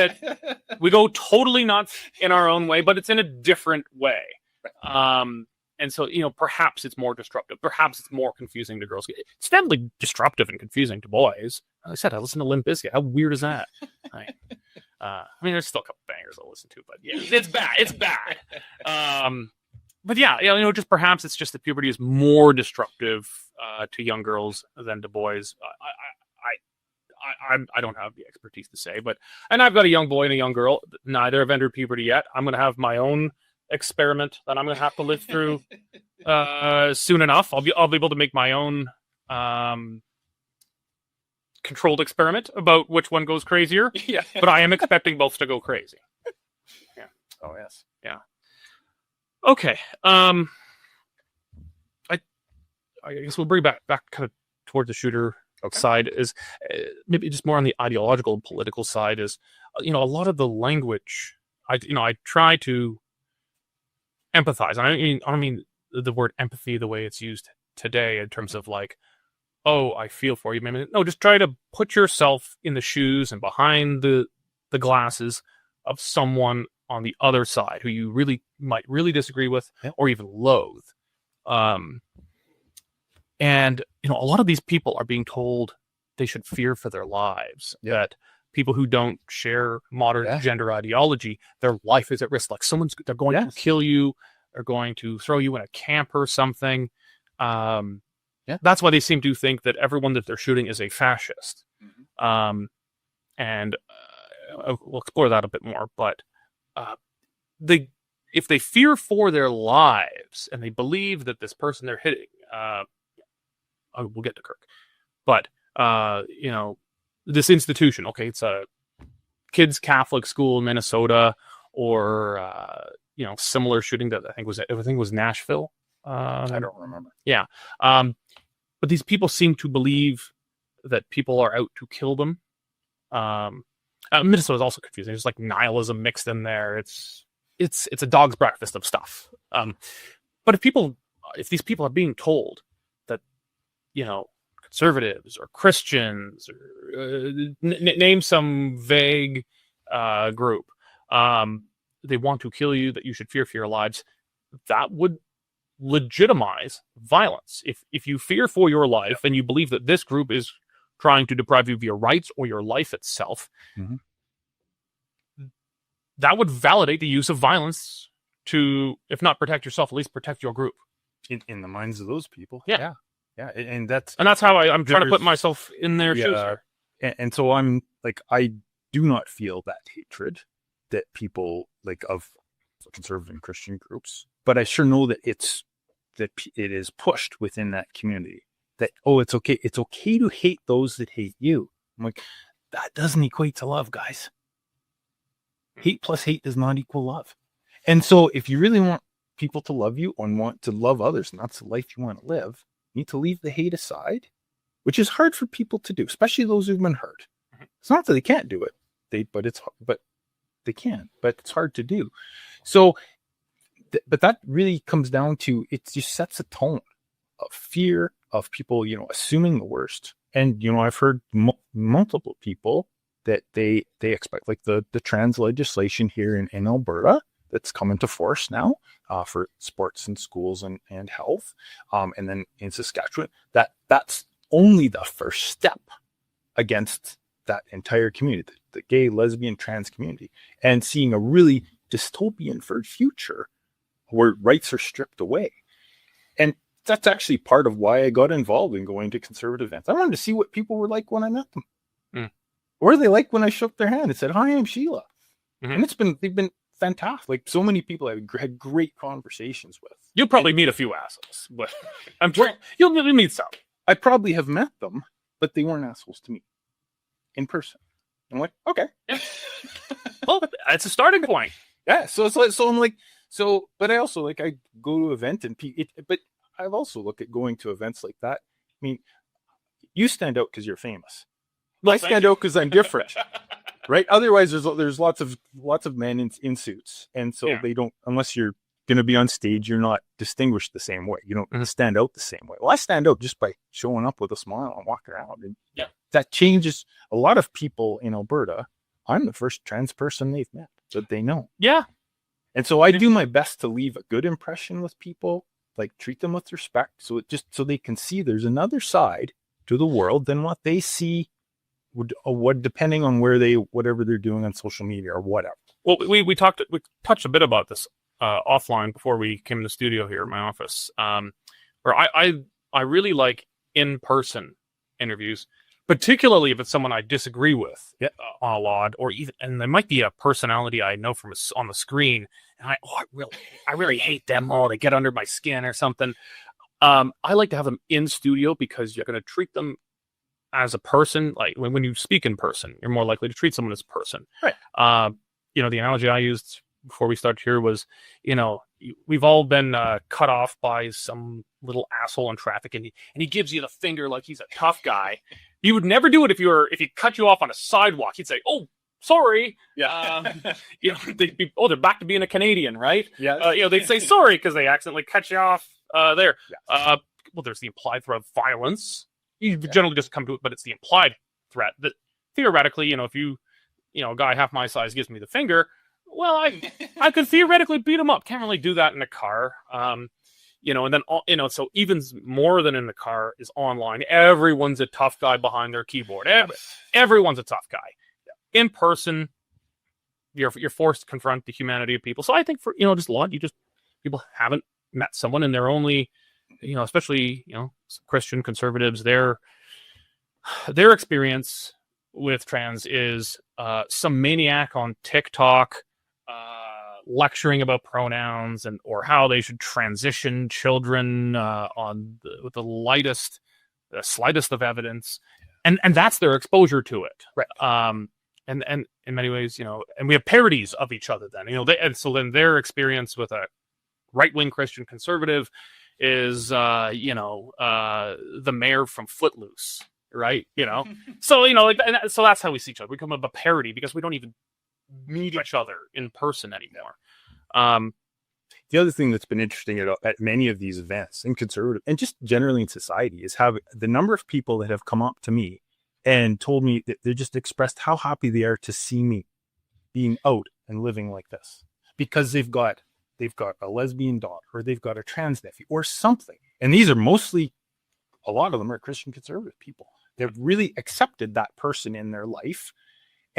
go totally nuts in our own way, but it's in a different way. And so, perhaps it's more disruptive. Perhaps it's more confusing to girls. It's definitely disruptive and confusing to boys. Like I said, I listen to Limp Bizkit. How weird is that? There's still a couple bangers I'll listen to, but yeah, it's bad. It's bad. But yeah, just perhaps it's just that puberty is more disruptive to young girls than to boys. I don't have the expertise to say, and I've got a young boy and a young girl. Neither have entered puberty yet. I'm going to have my own experiment that I'm going to have to live through soon enough. I'll be able to make my own controlled experiment about which one goes crazier. Yeah. But I am expecting both to go crazy. Yeah. Oh yes. Yeah. Okay. I guess we'll bring back kind of toward the shooter side is maybe just more on the ideological and political side is, a lot of the language I try to empathize. I don't mean the word empathy the way it's used today in terms of like, oh, I feel for you. Maybe no, just try to put yourself in the shoes and behind the glasses of someone on the other side who you might really disagree with or even loathe. And a lot of these people are being told they should fear for their lives. That people who don't share modern gender ideology, their life is at risk. Like they're going to kill you, they're going to throw you in a camp or something. That's why they seem to think that everyone that they're shooting is a fascist. Mm-hmm. And we'll explore that a bit more. But if they fear for their lives and they believe that this person they're hitting, we'll get to Kirk, but this institution, okay, it's a kids' Catholic school in Minnesota, or similar shooting that I think was Nashville. I don't remember. Yeah, but these people seem to believe that people are out to kill them. Minnesota is also confusing. There's like nihilism mixed in there. It's a dog's breakfast of stuff. But if these people are being told that, conservatives or Christians or name some vague group, they want to kill you, that you should fear for your lives, that would legitimize violence. If you fear for your life and you believe that this group is trying to deprive you of your rights or your life itself, that would validate the use of violence to, if not protect yourself, at least protect your group. In the minds of those people. Yeah. And that's how I'm trying to put myself in their shoes here. And so I'm like, I do not feel that hatred that people like of conservative and Christian groups, but I sure know that it is pushed within that community that, it's okay to hate those that hate you. I'm like, that doesn't equate to love, guys. Hate plus hate does not equal love. And so if you really want people to love you and want to love others, and that's the life you want to live, you need to leave the hate aside, which is hard for people to do, especially those who've been hurt. It's not that they can't do it, but they can, but it's hard to do. So, but that really comes down to, it just sets a tone of fear of people, assuming the worst. And, I've heard multiple people that they expect, like the trans legislation here in Alberta that's come into force now for sports and schools and health. And then in Saskatchewan, that's only the first step against that entire community, the gay, lesbian, trans community, and seeing a really dystopian for future where rights are stripped away. And that's actually part of why I got involved in going to conservative events. I wanted to see what people were like when I met them. Or they like when I shook their hand and said, "Hi, I'm Sheila." And they've been fantastic. Like so many people I had great conversations with. You'll probably meet a few assholes, but I'm sure you'll meet some. I probably have met them, but they weren't assholes to me in person. I'm like, okay. Well, it's a starting point. Yeah. So it's like, so I'm like, so, but I also like, I go to event and but I've also looked at going to events like that. I mean, you stand out because you're famous. Well, I stand out because I'm different, right? Otherwise, there's lots of men in suits, and so they don't, unless you're going to be on stage, you're not distinguished the same way. You don't stand out the same way. Well, I stand out just by showing up with a smile and walking around, and that changes a lot of people in Alberta. I'm the first trans person they've met that they know. Yeah, and so I do my best to leave a good impression with people, like treat them with respect, so they can see there's another side to the world than what they see. What depending on whatever they're doing on social media or whatever. Well, we touched a bit about this offline before we came in the studio here at my office. Where I really like in-person interviews, particularly if it's someone I disagree with on a lot, or even, and there might be a personality I know from on the screen, and I really hate them all. They get under my skin or something. I like to have them in studio because you're going to treat them as a person. Like when you speak in person, you're more likely to treat someone as a person. Right. The analogy I used before we started here was, we've all been cut off by some little asshole in traffic, and he gives you the finger like he's a tough guy. You would never do it if he cut you off on a sidewalk. He'd say, "Oh, sorry." Yeah. They're back to being a Canadian, right? Yeah. They'd say sorry because they accidentally cut you off there. Yes. Well, there's the implied threat of violence. You generally just come to it, but it's the implied threat that theoretically, if a guy half my size gives me the finger, well, I could theoretically beat him up. Can't really do that in a car. And then, so even more than in the car is online. Everyone's a tough guy behind their keyboard. Everyone's a tough guy. In person, you're forced to confront the humanity of people. So I think for, people haven't met someone and they're only, especially, Christian conservatives, their experience with trans is some maniac on TikTok lecturing about pronouns or how they should transition children with the slightest of evidence, and that's their exposure to it, right? And in many ways, and we have parodies of each other. Then so then their experience with a right-wing Christian conservative is the mayor from Footloose, right? So so that's how we see each other. We become a parody because we don't even meet each other in person anymore. The other thing that's been interesting at many of these events in conservative and just generally in society is how the number of people that have come up to me and told me that they just expressed how happy they are to see me being out and living like this because they've got a lesbian daughter or they've got a trans nephew or something. And these are mostly, a lot of them are Christian conservative people. They've really accepted that person in their life,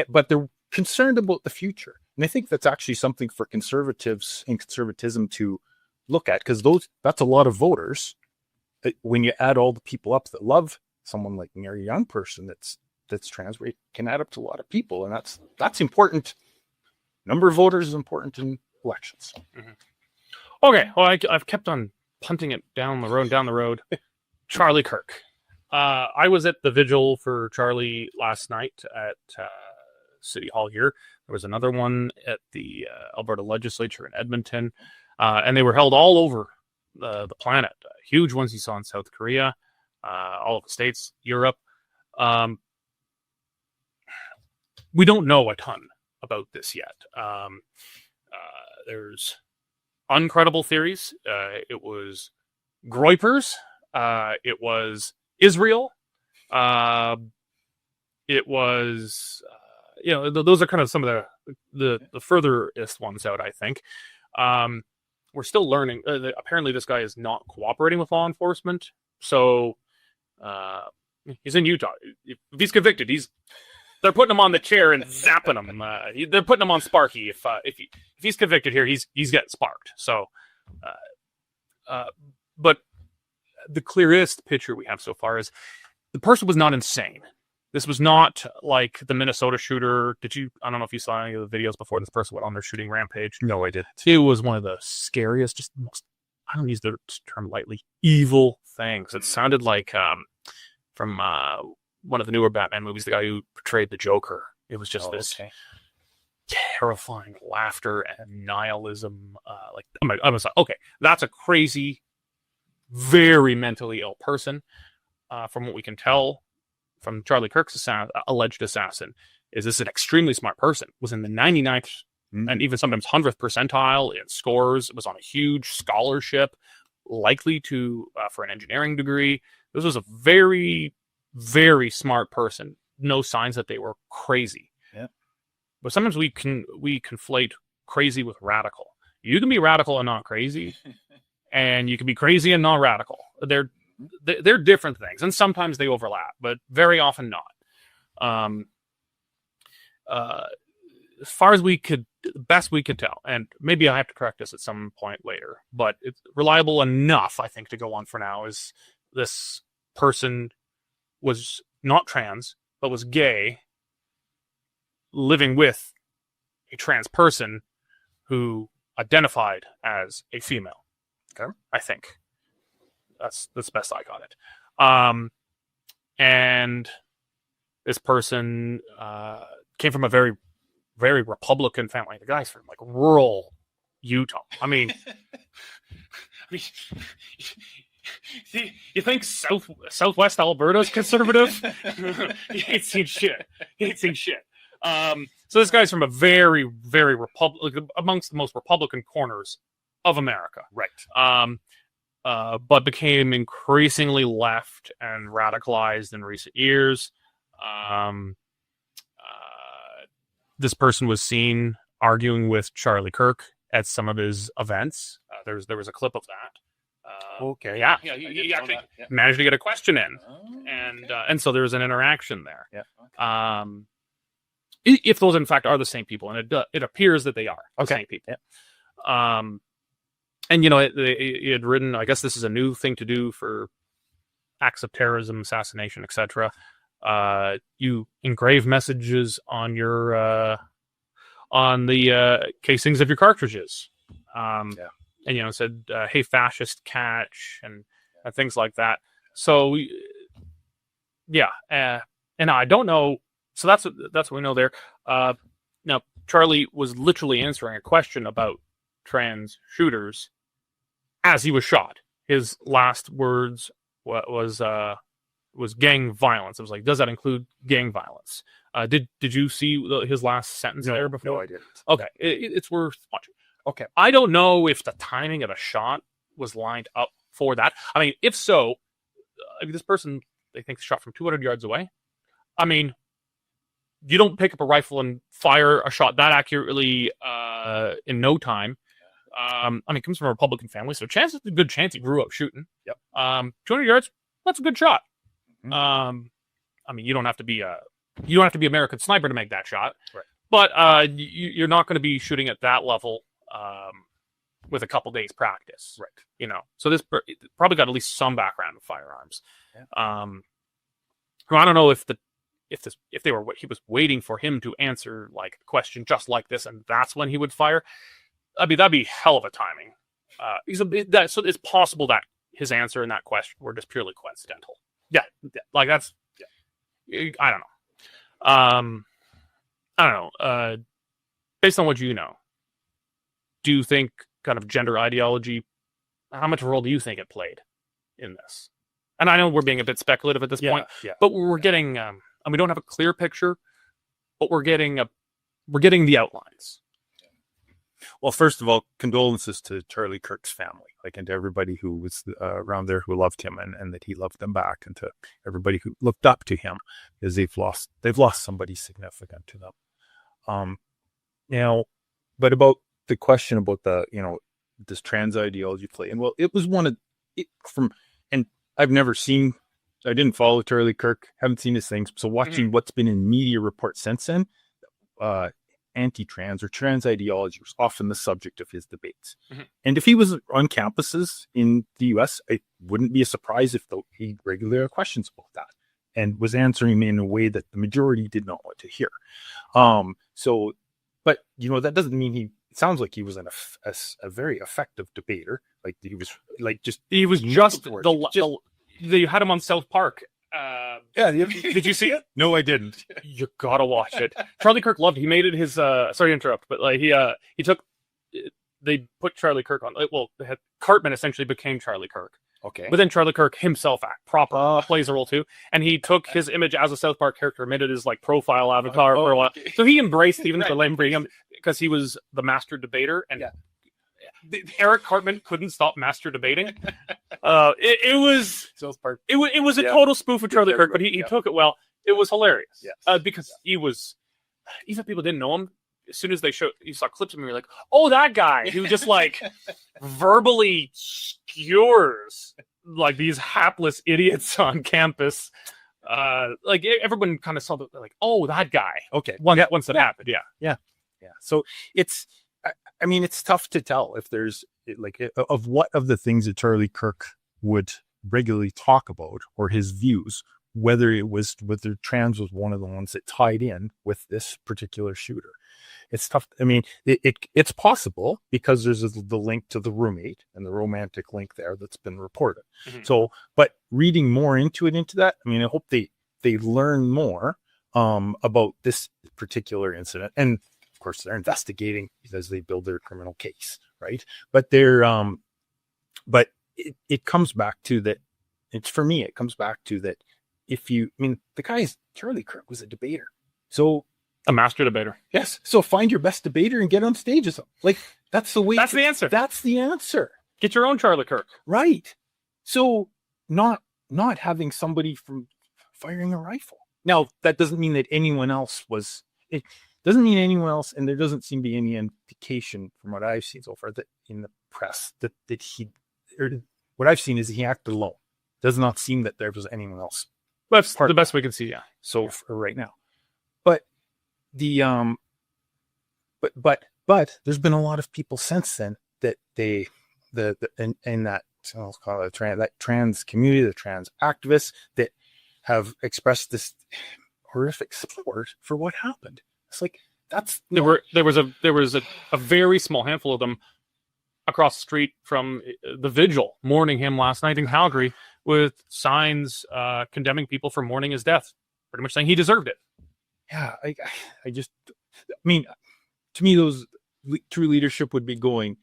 but they're concerned about the future. And I think that's actually something for conservatives and conservatism to look at because that's a lot of voters. When you add all the people up that love someone like me or a young person that's trans, it can add up to a lot of people. And that's important. Number of voters is important in elections. Mm-hmm. Okay, well, I've kept on punting it down the road. Charlie Kirk. I was at the vigil for Charlie last night at City Hall here. There was another one at the Alberta Legislature in Edmonton, and they were held all over the planet. Huge ones you saw in South Korea, all of the States, Europe. We don't know a ton about this yet. There's uncredible theories. It was Groypers. It was Israel. It was, those are kind of some of the furthest ones out, I think. We're still learning. Apparently, this guy is not cooperating with law enforcement. So he's in Utah. If he's convicted, they're putting him on the chair and zapping him. They're putting him on Sparky. If he's convicted here, he's getting sparked. So, but the clearest picture we have so far is the person was not insane. This was not like the Minnesota shooter. I don't know if you saw any of the videos before this person went on their shooting rampage. No, I didn't. It was one of the scariest, just most, I don't use the term lightly, evil things. It sounded like from one of the newer Batman movies, the guy who portrayed the Joker. It was just terrifying laughter and nihilism. I was like, okay, that's a crazy, very mentally ill person. From what we can tell from Charlie Kirk's alleged assassin, is this an extremely smart person? Was in the 99th and even sometimes 100th percentile in scores. It was on a huge scholarship, likely to for an engineering degree. This was a very, very smart person. No signs that they were crazy. Yeah. But sometimes we conflate crazy with radical. You can be radical and not crazy, and you can be crazy and not radical. They're different things, and sometimes they overlap, but very often not. As far as best we could tell, and maybe I have to correct this at some point later, but it's reliable enough, I think, to go on for now, is this person was not trans, but was gay, living with a trans person who identified as a female. Okay. I think. That's the best I got it. And this person came from a very, very Republican family. The guy's from like rural Utah. I mean, you think Southwest Alberta's conservative? He ain't seen shit. So this guy's from a very, very amongst the most Republican corners of America. Right. But became increasingly left and radicalized in recent years. This person was seen arguing with Charlie Kirk at some of his events. There was a clip of that. Okay. Yeah. He actually managed to get a question in, and so there was an interaction there. Yeah. Okay. If those in fact are the same people, and it appears that they are the same people. Yeah. And it had written, I guess this is a new thing to do for acts of terrorism, assassination, etc. You engrave messages on your on the casings of your cartridges. And it said, "Hey, fascist, catch," and things like that. So and I don't know. So that's what we know there. Now Charlie was literally answering a question about trans shooters as he was shot. His last words was gang violence. It was like, does that include gang violence? Did you see his last sentence there before? No, I didn't. Okay, it's worth watching. Okay. I don't know if the timing of the shot was lined up for that. I mean, if so, this person, they think, shot from 200 yards away. I mean, you don't pick up a rifle and fire a shot that accurately in no time. It comes from a Republican family, so it's a good chance he grew up shooting. Yep. 200 yards, that's a good shot. Mm-hmm. You don't have to be American Sniper to make that shot. Right. But you're not going to be shooting at that level with a couple days practice. Right. So this probably got at least some background with firearms. Yeah. I don't know if he was waiting for him to answer like a question just like this, and that's when he would fire. That'd be hell of a timing. So it's possible that his answer and that question were just purely coincidental. Yeah, like that's. Yeah. I don't know. Based on what you know, do you think kind of gender ideology? How much role do you think it played in this? And I know we're being a bit speculative at this point, but we're getting. And we don't have a clear picture, but we're getting the outlines. Well, first of all, condolences to Charlie Kirk's family, and to everybody who was around there who loved him and that he loved them back, and to everybody who looked up to him, because they've lost somebody significant to them. Now, but about the question about this trans ideology play, and it was and I didn't follow Charlie Kirk, haven't seen his things, so watching what's been in media reports since then, anti-trans or trans ideology was often the subject of his debates. Mm-hmm. And if he was on campuses in the US, it wouldn't be a surprise if he regularly had questions about that. and was answering in a way that the majority did not want to hear. But that doesn't mean it sounds like he was a very effective debater. Like he was they had him on South Park. Did you see it? No, I didn't. You gotta watch it. Charlie Kirk loved it. He made it his sorry to interrupt, but like they put Charlie Kirk on. Cartman essentially became Charlie Kirk. Okay. But then Charlie Kirk himself plays a role too, and he took his image as a South Park character, made it his like profile avatar for a while. So he embraced Stephen Fildebrandt because he was the master debater, and Eric Cartman couldn't stop master debating. It was South Park. It was a total spoof of Charlie Kirk, but he took it well. It was hilarious. Yes. Because he was, even if people didn't know him, as soon as you saw clips of him, you're like, oh, that guy. He was just like verbally skewers like these hapless idiots on campus. Like everyone kind of saw like, oh, that guy. Okay. Once that happened. Yeah. So it's tough to tell if there's like of what of the things that Charlie Kirk would regularly talk about or his views, whether trans was one of the ones that tied in with this particular shooter. It's tough. I mean, it's possible because there's the link to the roommate and the romantic link there that's been reported. Mm-hmm. So, but reading more into that, I mean, I hope they learn more about this particular incident. And of course, they're investigating as they build their criminal case, right? But it comes back to that. It comes back to that. Charlie Kirk was a debater, so. A master debater. Yes. So find your best debater and get on stage with them. Like that's the way. That's the answer. That's the answer. Get your own Charlie Kirk. Right. So not having somebody from firing a rifle. Now that doesn't mean that anyone else was. It doesn't mean anyone else, and there doesn't seem to be any indication from what I've seen so far that in the press that he. Or what I've seen is he acted alone. Does not seem that there was anyone else. That's the best we can see. Yeah. So for right now, but. But there's been a lot of people since then that I'll call it that trans community, the trans activists that have expressed this horrific support for what happened. It's like there was a very small handful of them across the street from the vigil mourning him last night in Calgary with signs condemning people for mourning his death, pretty much saying he deserved it. Yeah, to me, those true leadership would be going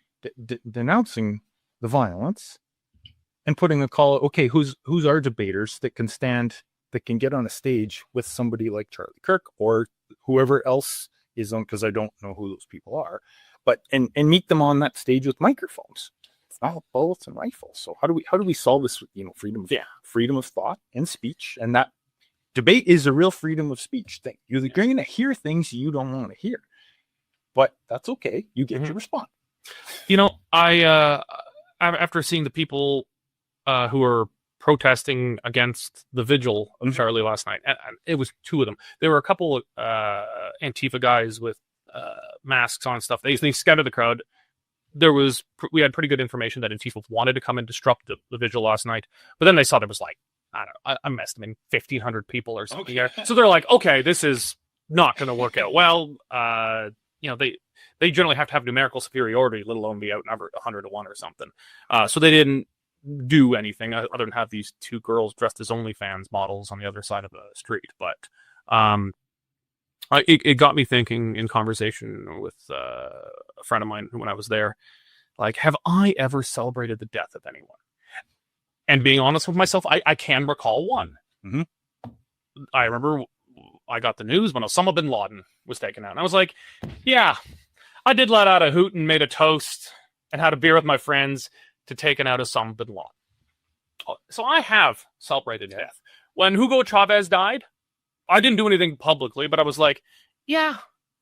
denouncing the violence and putting a call. Okay, who's our debaters that can get on a stage with somebody like Charlie Kirk or whoever else is on? Because I don't know who those people are, but and meet them on that stage with microphones, not bullets and rifles. So how do we solve this? Freedom of thought and speech, and that. Debate is a real freedom of speech thing. You're going to hear things you don't want to hear, but that's okay. You get your response. I after seeing the people who were protesting against the vigil of Charlie last night, and it was two of them. There were a couple of Antifa guys with masks on and stuff. They scattered the crowd. We had pretty good information that Antifa wanted to come and disrupt the vigil last night, but then they saw there was like. I don't know, I'm estimating 1,500 people or something. Okay. So they're like, okay, this is not going to work out well. They generally have to have numerical superiority, let alone be outnumbered 100 to 1 or something. So they didn't do anything other than have these two girls dressed as OnlyFans models on the other side of the street. But it got me thinking in conversation with a friend of mine when I was there, like, have I ever celebrated the death of anyone? And being honest with myself, I can recall one. Mm-hmm. I remember I got the news when Osama bin Laden was taken out. And I was like, yeah, I did let out a hoot and made a toast and had a beer with my friends to taking out Osama bin Laden. So I have celebrated death. When Hugo Chavez died, I didn't do anything publicly, but I was like, yeah,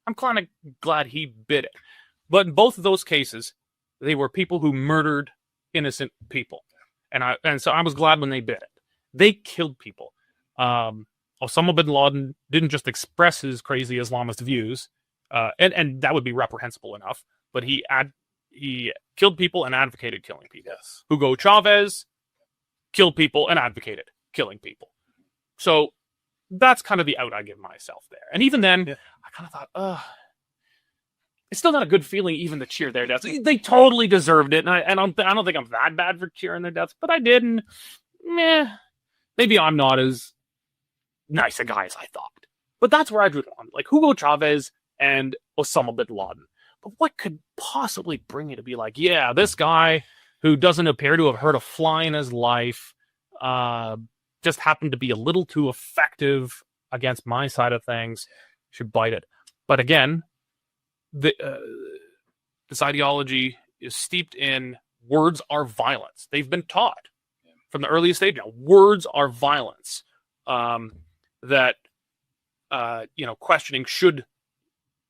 I'm kind of glad he bit it. But in both of those cases, they were people who murdered innocent people. And so I was glad when they did it. They killed people. Osama bin Laden didn't just express his crazy Islamist views, and that would be reprehensible enough, but he killed people and advocated killing people. Yes. Hugo Chavez killed people and advocated killing people. So that's kind of the out I give myself there. And even then, I kind of thought, it's still not a good feeling even to cheer their deaths. They totally deserved it, and I don't think I'm that bad for cheering their deaths, but I did, and maybe I'm not as nice a guy as I thought. But that's where I drew the line. Like Hugo Chavez and Osama bin Laden. But what could possibly bring you to be like, yeah, this guy who doesn't appear to have hurt a fly in his life just happened to be a little too effective against my side of things, should bite it. But again, this ideology is steeped in words are violence. They've been taught from the earliest stage now, words are violence. That questioning should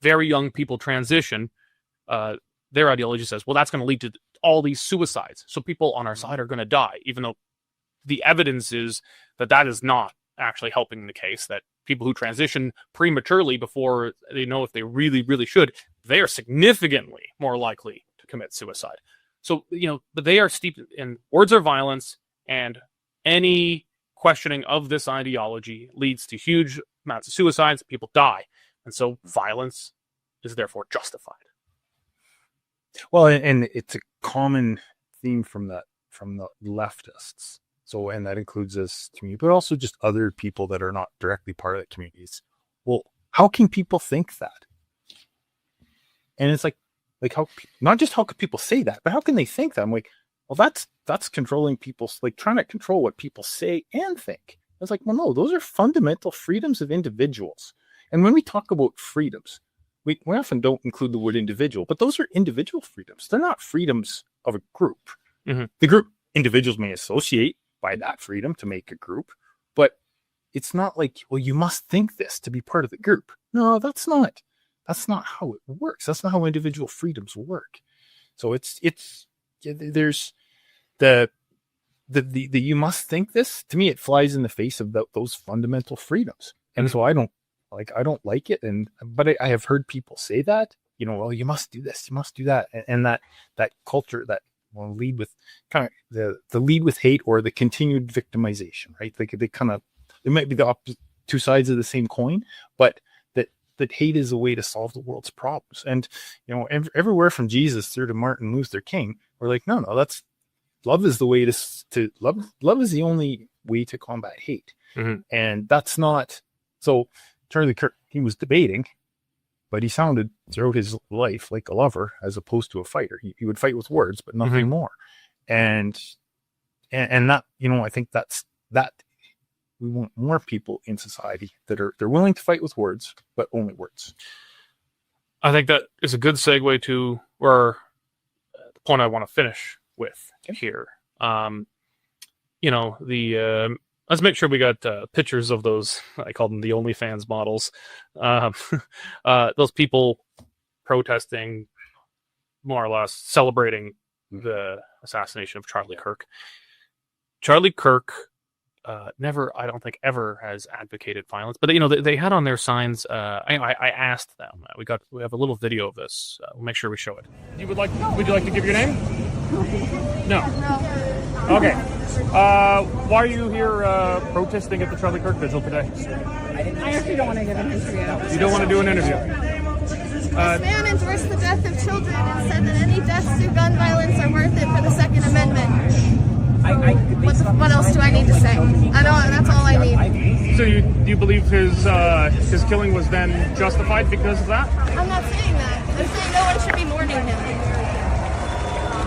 very young people transition, their ideology says, well, that's going to lead to all these suicides. So people on our side are going to die, even though the evidence is that is not actually helping the case, that people who transition prematurely before they know if they really, really should, they are significantly more likely to commit suicide. So, but they are steeped in words are violence, and any questioning of this ideology leads to huge amounts of suicides. People die. And so violence is therefore justified. Well, and it's a common theme from the leftists. So, and that includes this community, but also just other people that are not directly part of the communities. Well, how can people think that? And it's like how, not just how could people say that, but how can they think that? I'm like, well, that's controlling people's, like trying to control what people say and think. It's like, well, no, those are fundamental freedoms of individuals. And when we talk about freedoms, we often don't include the word individual, but those are individual freedoms. They're not freedoms of a group. Mm-hmm. The group individuals may associate by that freedom to make a group, but it's not like, well, you must think this to be part of the group. No, that's not how it works. That's not how individual freedoms work. So there's the you must think this, to me, it flies in the face of those fundamental freedoms. And so I don't like it. But I have heard people say that, well, you must do this, you must do that. And that culture that will lead with kind of the lead with hate or the continued victimization, right? They might be the opposite, two sides of the same coin, but that hate is a way to solve the world's problems. And, everywhere from Jesus through to Martin Luther King, we're like, no, that's love is the way to love is the only way to combat hate. Mm-hmm. And that's not, so Charlie Kirk, he was debating, but he sounded throughout his life like a lover as opposed to a fighter. He would fight with words, but nothing more. And that, I think that's that. We want more people in society they're willing to fight with words, but only words. I think that is a good segue to where the point I want to finish with here. Let's make sure we got pictures of those. I call them the OnlyFans models. Those people protesting, more or less celebrating the assassination of Charlie Kirk. Charlie Kirk never, I don't think, ever has advocated violence. But they had on their signs. I asked them. We have a little video of this. We'll make sure we show it. Would you like to give your name? No. Okay. Why are you here protesting at the Charlie Kirk vigil today? I actually don't want to give an interview. You don't want to do an interview? This man endorsed the death of children and said that any deaths through gun violence are worth it for the Second Amendment. What else do I need to say? That's all I need. So do you believe his killing was then justified because of that? I'm not saying that. I'm saying no one should be mourning him.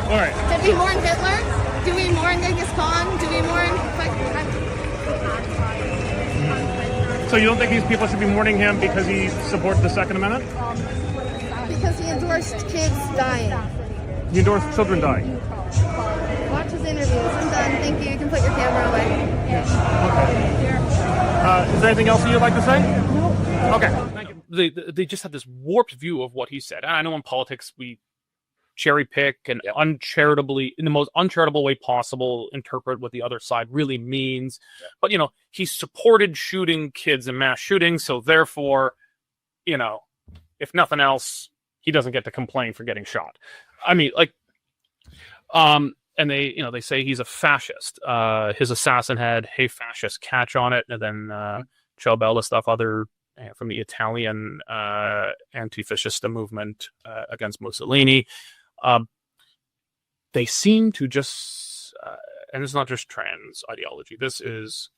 All right. Did we mourn Hitler? Do we mourn Genghis Khan? Do we mourn... So you don't think these people should be mourning him because he supported the Second Amendment? Because he endorsed kids dying. He endorsed children dying? Watch his interviews. I'm done. Thank you. You can put your camera away. Okay. Is there anything else you'd like to say? No. Okay. Thank you. They just had this warped view of what he said. I know in politics we cherry pick and uncharitably, in the most uncharitable way possible, interpret what the other side really means. But, he supported shooting kids in mass shootings. So therefore, if nothing else, he doesn't get to complain for getting shot. I mean, and they say he's a fascist. His assassin had "Hey Fascist" catch on it, and then Ciao stuff, other from the Italian anti-fascista movement against Mussolini. They seem to just, and it's not just trans ideology. This is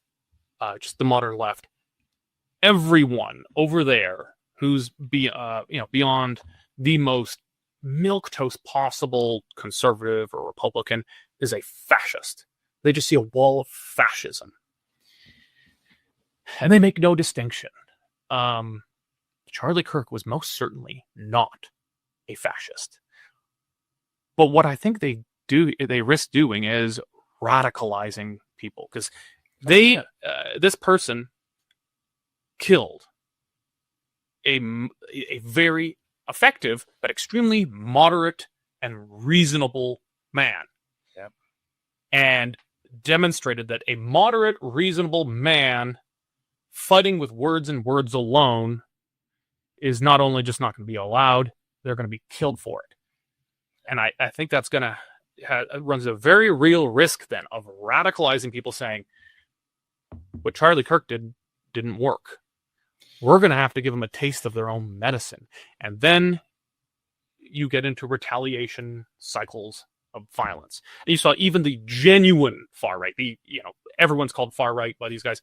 just the modern left. Everyone over there who's beyond the most milquetoast possible conservative or Republican is a fascist. They just see a wall of fascism, and they make no distinction. Charlie Kirk was most certainly not a fascist. But what I think they risk doing is radicalizing people, because this person killed a very effective but extremely moderate and reasonable man. Yep. And demonstrated that a moderate, reasonable man fighting with words and words alone is not only just not going to be allowed, they're going to be killed for it. And I think that's going to runs a very real risk then of radicalizing people, saying what Charlie Kirk didn't work. We're going to have to give them a taste of their own medicine. And then you get into retaliation cycles of violence. And you saw even the genuine far right, everyone's called far right by these guys.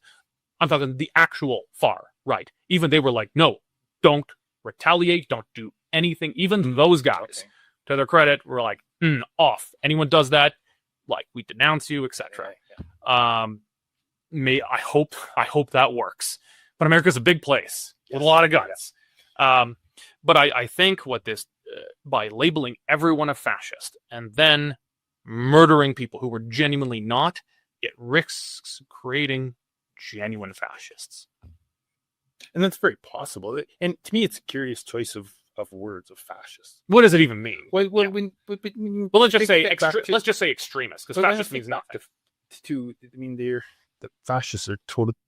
I'm talking the actual far right. Even they were like, no, don't retaliate, don't do anything. Even those guys, to their credit, were like, off. Anyone does that, like, we denounce you, etc. I hope that works. But America's a big place with a lot of guns. But I think what this, by labeling everyone a fascist and then murdering people who were genuinely not, it risks creating genuine fascists. And that's very possible. And to me, it's a curious choice of words of fascist. What does it even mean? Well, let's just say extremist, because fascist means nothing. The fascists are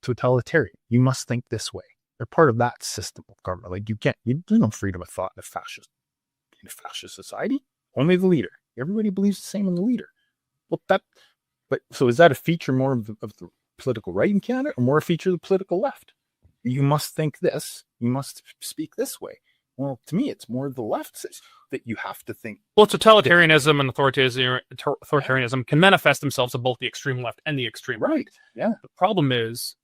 totalitarian. You must think this way. They're part of that system of government. Like there's no freedom of thought in a fascist society. Only the leader. Everybody believes the same in the leader. So is that a feature more of the political right in Canada, or more a feature of the political left? You must think this. You must speak this way. Well, to me, it's more the left that you have to think. Well, totalitarianism and authoritarianism can manifest themselves in both the extreme left and the extreme right. Yeah. The problem is,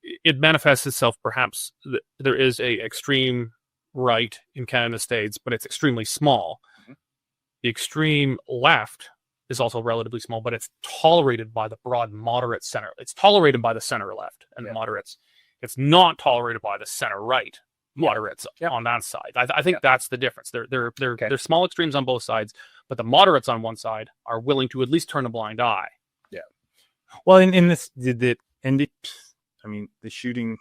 it manifests itself. Perhaps there is a extreme right in Canada States, but it's extremely small. Mm-hmm. The extreme left is also relatively small, but it's tolerated by the broad moderate center. It's tolerated by the center left and the moderates. It's not tolerated by the center right moderates on that side. I think that's the difference. They're small extremes on both sides, but the moderates on one side are willing to at least turn a blind eye. Yeah. Well, in this, the shooting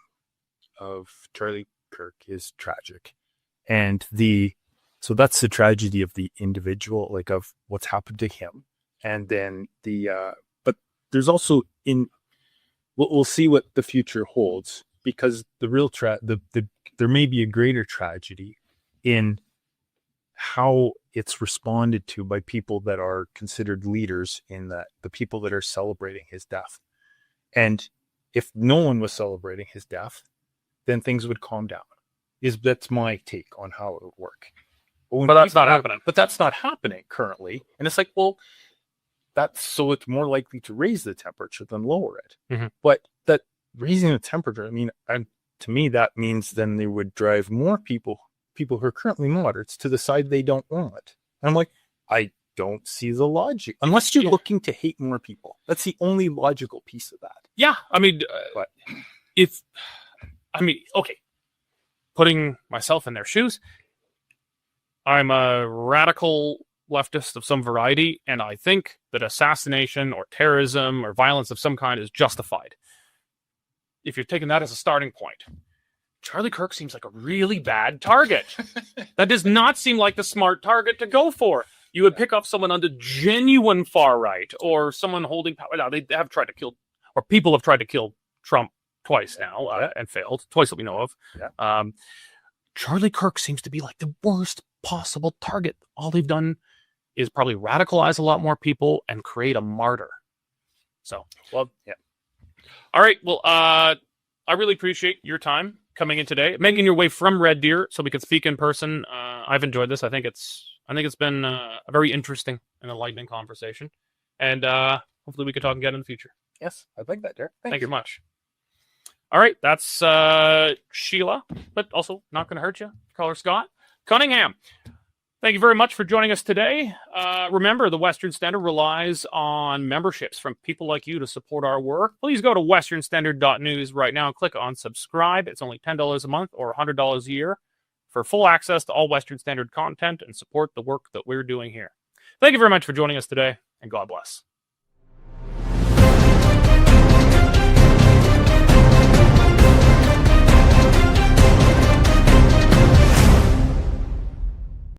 of Charlie Kirk is tragic, and so that's the tragedy of the individual, like of what's happened to him, and then but there's also we'll see what the future holds, because the real there may be a greater tragedy in how it's responded to by people that are considered leaders, in that the people that are celebrating his death. And if no one was celebrating his death, then things would calm down. That's my take on how it would work. But that's not happening. But that's not happening currently. And it's like, well, it's more likely to raise the temperature than lower it. Mm-hmm. But that raising the temperature, to me, that means then they would drive more people who are currently moderates to the side they don't want. And I'm like, I don't see the logic, unless you're looking to hate more people. That's the only logical piece of that. Yeah, putting myself in their shoes, I'm a radical leftist of some variety, and I think that assassination or terrorism or violence of some kind is justified. If you're taking that as a starting point, Charlie Kirk seems like a really bad target. That does not seem like the smart target to go for. You would pick up someone on the genuine far right, or someone holding power. Now, they have tried to kill, or people have tried to kill Trump twice now, and failed. Twice that we know of. Yeah. Charlie Kirk seems to be like the worst possible target. All they've done is probably radicalize a lot more people and create a martyr. So, well, yeah. All right. Well, I really appreciate your time coming in today, making your way from Red Deer so we could speak in person. I've enjoyed this. I think it's been a very interesting and enlightening conversation, and hopefully we could talk again in the future. Yes, I'd like that, Derek. Thank you very much. All right, that's Sheila, but also not going to hurt you. Call her Scott Cunningham. Thank you very much for joining us today. Remember, the Western Standard relies on memberships from people like you to support our work. Please go to westernstandard.news right now and click on subscribe. It's only $10 a month or $100 a year for full access to all Western Standard content and support the work that we're doing here. Thank you very much for joining us today, and God bless.